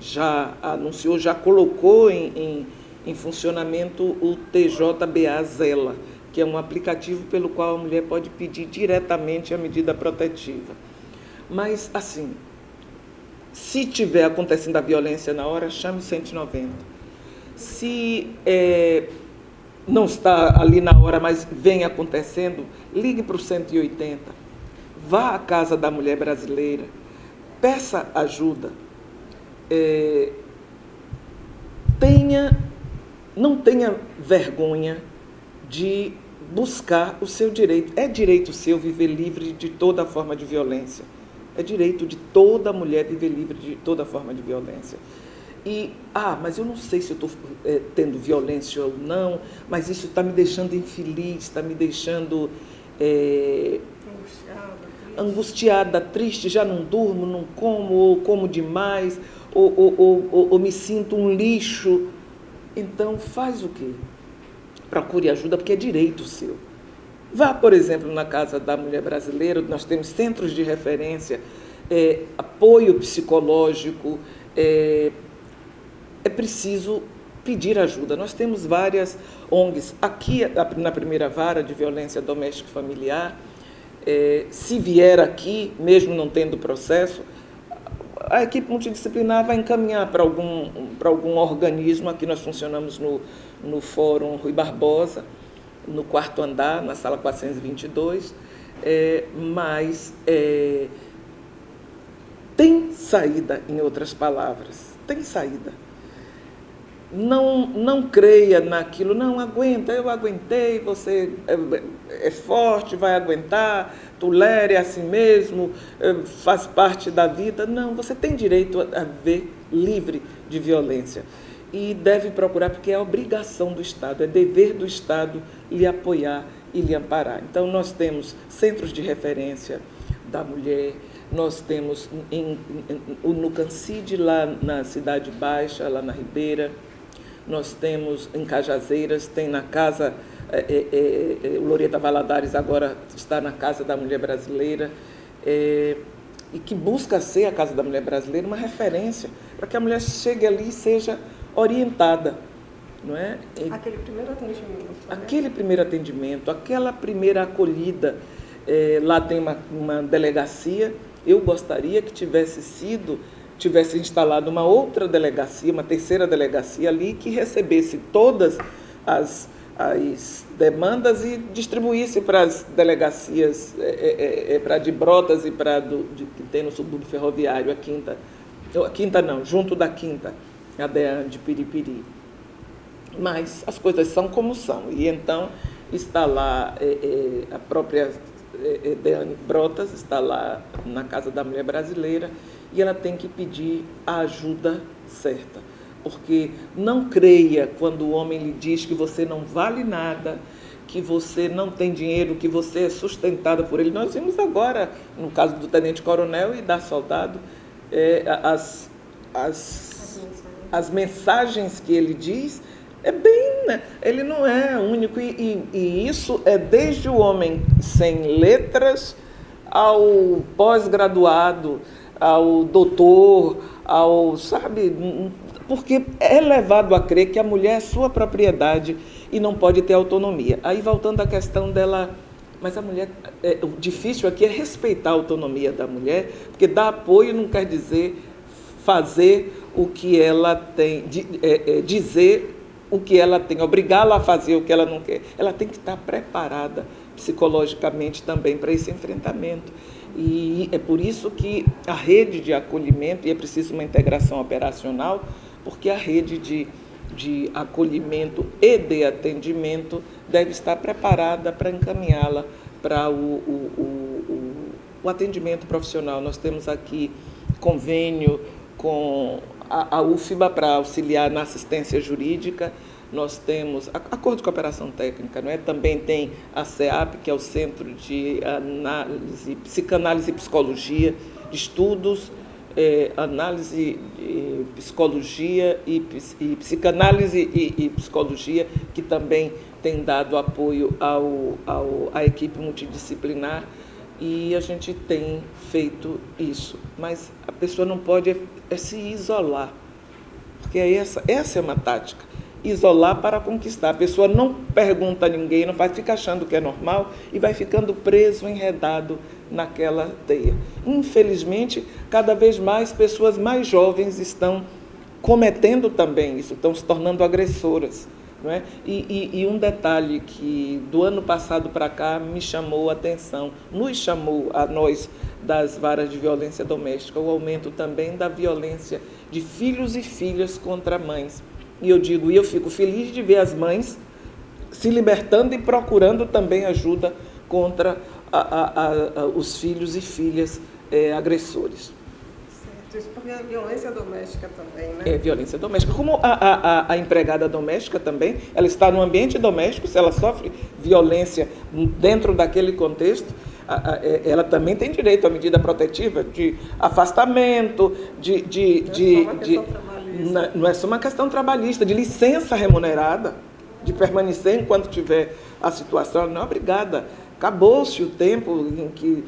já anunciou, já colocou em funcionamento o TJBA Zela, que é um aplicativo pelo qual a mulher pode pedir diretamente a medida protetiva. Mas, assim, se tiver acontecendo a violência na hora, chame o 190. Se não está ali na hora, mas vem acontecendo, ligue para o 180. Vá à Casa da Mulher Brasileira, peça ajuda. Não tenha vergonha de buscar o seu direito. É direito seu viver livre de toda forma de violência. É direito de toda mulher viver livre de toda forma de violência. Mas eu não sei se eu estou tendo violência ou não, mas isso está me deixando infeliz, está me deixando angustiada, triste, já não durmo, não como, ou como demais, ou me sinto um lixo. Então, faz o quê? Procure ajuda, porque é direito seu. Vá, por exemplo, na Casa da Mulher Brasileira, nós temos centros de referência, apoio psicológico, é preciso pedir ajuda. Nós temos várias ONGs. Aqui, na primeira vara de violência doméstica e familiar, se vier aqui, mesmo não tendo processo, a equipe multidisciplinar vai encaminhar para algum organismo. Aqui nós funcionamos no Fórum Rui Barbosa, no 4º andar, na sala 422, mas tem saída, em outras palavras, tem saída. Não creia naquilo, não aguenta, eu aguentei, você é forte, vai aguentar, tolere a si mesmo, faz parte da vida. Não, você tem direito a viver livre de violência e deve procurar, porque é obrigação do Estado, é dever do Estado lhe apoiar e lhe amparar. Então, nós temos centros de referência da mulher, nós temos no Cancide, lá na Cidade Baixa, lá na Ribeira, nós temos em Cajazeiras, tem na Casa, o Loreta Valadares agora está na Casa da Mulher Brasileira, e que busca ser a Casa da Mulher Brasileira uma referência, para que a mulher chegue ali e seja orientada. Não é? Aquele primeiro atendimento. Aquele primeiro atendimento, aquela primeira acolhida. Lá tem uma delegacia. Eu gostaria que tivesse instalado uma outra delegacia, uma terceira delegacia ali, que recebesse todas as demandas e distribuísse para as delegacias, para a de Brotas e para que tem no subúrbio ferroviário, a Quinta não, junto da Quinta, a DEAN de Piripiri. Mas as coisas são como são, e então está lá a própria Deane Brotas, está lá na Casa da Mulher Brasileira, e ela tem que pedir a ajuda certa, porque não creia quando o homem lhe diz que você não vale nada, que você não tem dinheiro, que você é sustentada por ele. Nós vimos agora, no caso do tenente-coronel e da soldado, as mensagens que ele diz, ele não é único, e isso é desde o homem sem letras ao pós-graduado, ao doutor, porque é levado a crer que a mulher é sua propriedade e não pode ter autonomia. Aí, voltando à questão dela, mas a mulher, o difícil aqui é respeitar a autonomia da mulher, porque dar apoio não quer dizer fazer o que ela tem, dizer o que ela tem, obrigá-la a fazer o que ela não quer. Ela tem que estar preparada psicologicamente também para esse enfrentamento. E é por isso que a rede de acolhimento, e é preciso uma integração operacional, porque a rede de acolhimento e de atendimento deve estar preparada para encaminhá-la para o atendimento profissional. Nós temos aqui convênio com a UFBA para auxiliar na assistência jurídica. Nós temos acordo de cooperação técnica, não é? Também tem a CEAP, que é o Centro de Psicanálise e Psicologia, de estudos análise, psicologia e psicanálise e psicologia, que também tem dado apoio à equipe multidisciplinar, e a gente tem feito isso. Mas a pessoa não pode se isolar, porque essa é uma tática. Isolar para conquistar. A pessoa não pergunta a ninguém, não vai ficar achando que é normal e vai ficando preso, enredado naquela teia. Infelizmente, cada vez mais pessoas mais jovens estão cometendo também isso, estão se tornando agressoras. Não é? E um detalhe que do ano passado para cá me chamou a atenção, nos chamou a nós das varas de violência doméstica, o aumento também da violência de filhos e filhas contra mães. E eu fico feliz de ver as mães se libertando e procurando também ajuda contra os filhos e filhas agressores. Certo, isso porque é violência doméstica também, né? É violência doméstica. Como a empregada doméstica também, ela está no ambiente doméstico, se ela sofre violência dentro daquele contexto, ela também tem direito à medida protetiva de afastamento, não é só uma questão trabalhista, de licença remunerada, de permanecer enquanto tiver a situação. Não, obrigada. Acabou-se o tempo em que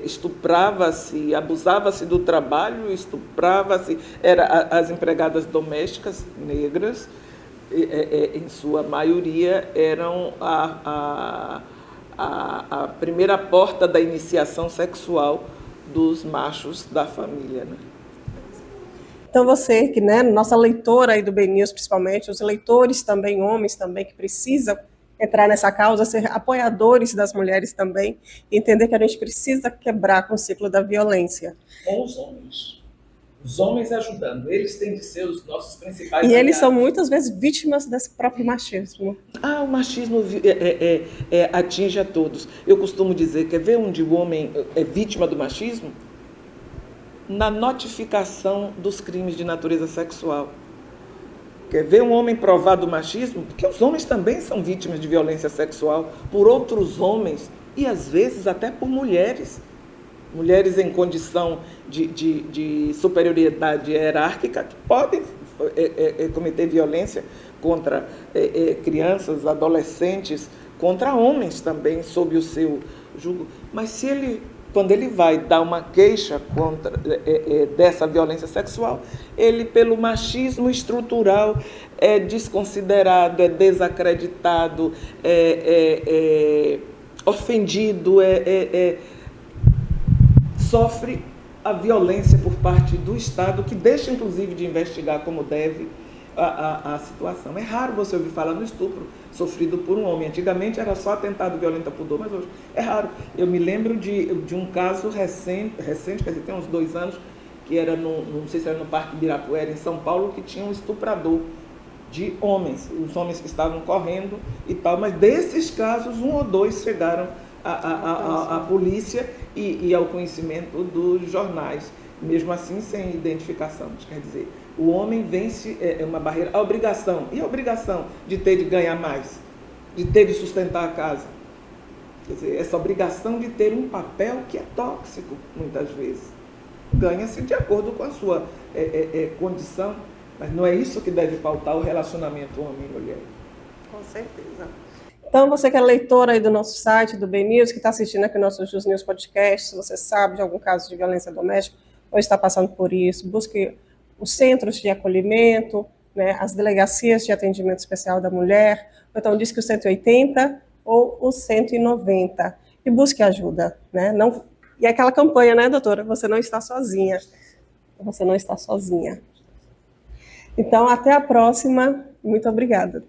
estuprava-se, abusava-se do trabalho, estuprava-se. As empregadas domésticas negras, em sua maioria, eram a primeira porta da iniciação sexual dos machos da família, né? Então você, que, né, nossa leitora aí do BNews, principalmente, os leitores também, homens também, que precisam entrar nessa causa, ser apoiadores das mulheres também, entender que a gente precisa quebrar com o ciclo da violência. Com os homens. Os homens ajudando, eles têm de ser os nossos principais aliados. E eles são muitas vezes vítimas desse próprio machismo. O machismo atinge a todos. Eu costumo dizer, quer ver onde o homem é vítima do machismo? Na notificação dos crimes de natureza sexual. Quer ver um homem provar do machismo? Porque os homens também são vítimas de violência sexual por outros homens e, às vezes, até por mulheres. Mulheres em condição de superioridade hierárquica que podem cometer violência contra crianças, adolescentes, contra homens também, sob o seu jugo. Mas quando ele vai dar uma queixa dessa violência sexual, ele, pelo machismo estrutural, é desconsiderado, é desacreditado, é ofendido, sofre a violência por parte do Estado, que deixa, inclusive, de investigar como deve a situação. É raro você ouvir falar no estupro sofrido por um homem. Antigamente era só atentado violento a pudor, mas hoje é raro. Eu me lembro de um caso recente, quer dizer, tem uns 2 anos, que era não sei se era no Parque Ibirapuera, em São Paulo, que tinha um estuprador de homens, os homens que estavam correndo e tal, mas desses casos, 1 ou 2 chegaram à polícia e ao conhecimento dos jornais, mesmo assim sem identificação. Quer dizer, o homem vence uma barreira, a obrigação de ter de ganhar mais, de ter de sustentar a casa. Quer dizer, essa obrigação de ter um papel que é tóxico, muitas vezes. Ganha-se de acordo com a sua condição, mas não é isso que deve pautar o relacionamento homem e mulher. Com certeza. Então, você que é leitora aí do nosso site, do BNews, que está assistindo aqui o nosso JusNews Podcast, se você sabe de algum caso de violência doméstica ou está passando por isso, busque os centros de acolhimento, né, as delegacias de atendimento especial da mulher, ou então diz que o 180 ou o 190, e busque ajuda. Né? Não, e aquela campanha, né, doutora? Você não está sozinha. Você não está sozinha. Então, até a próxima. Muito obrigada.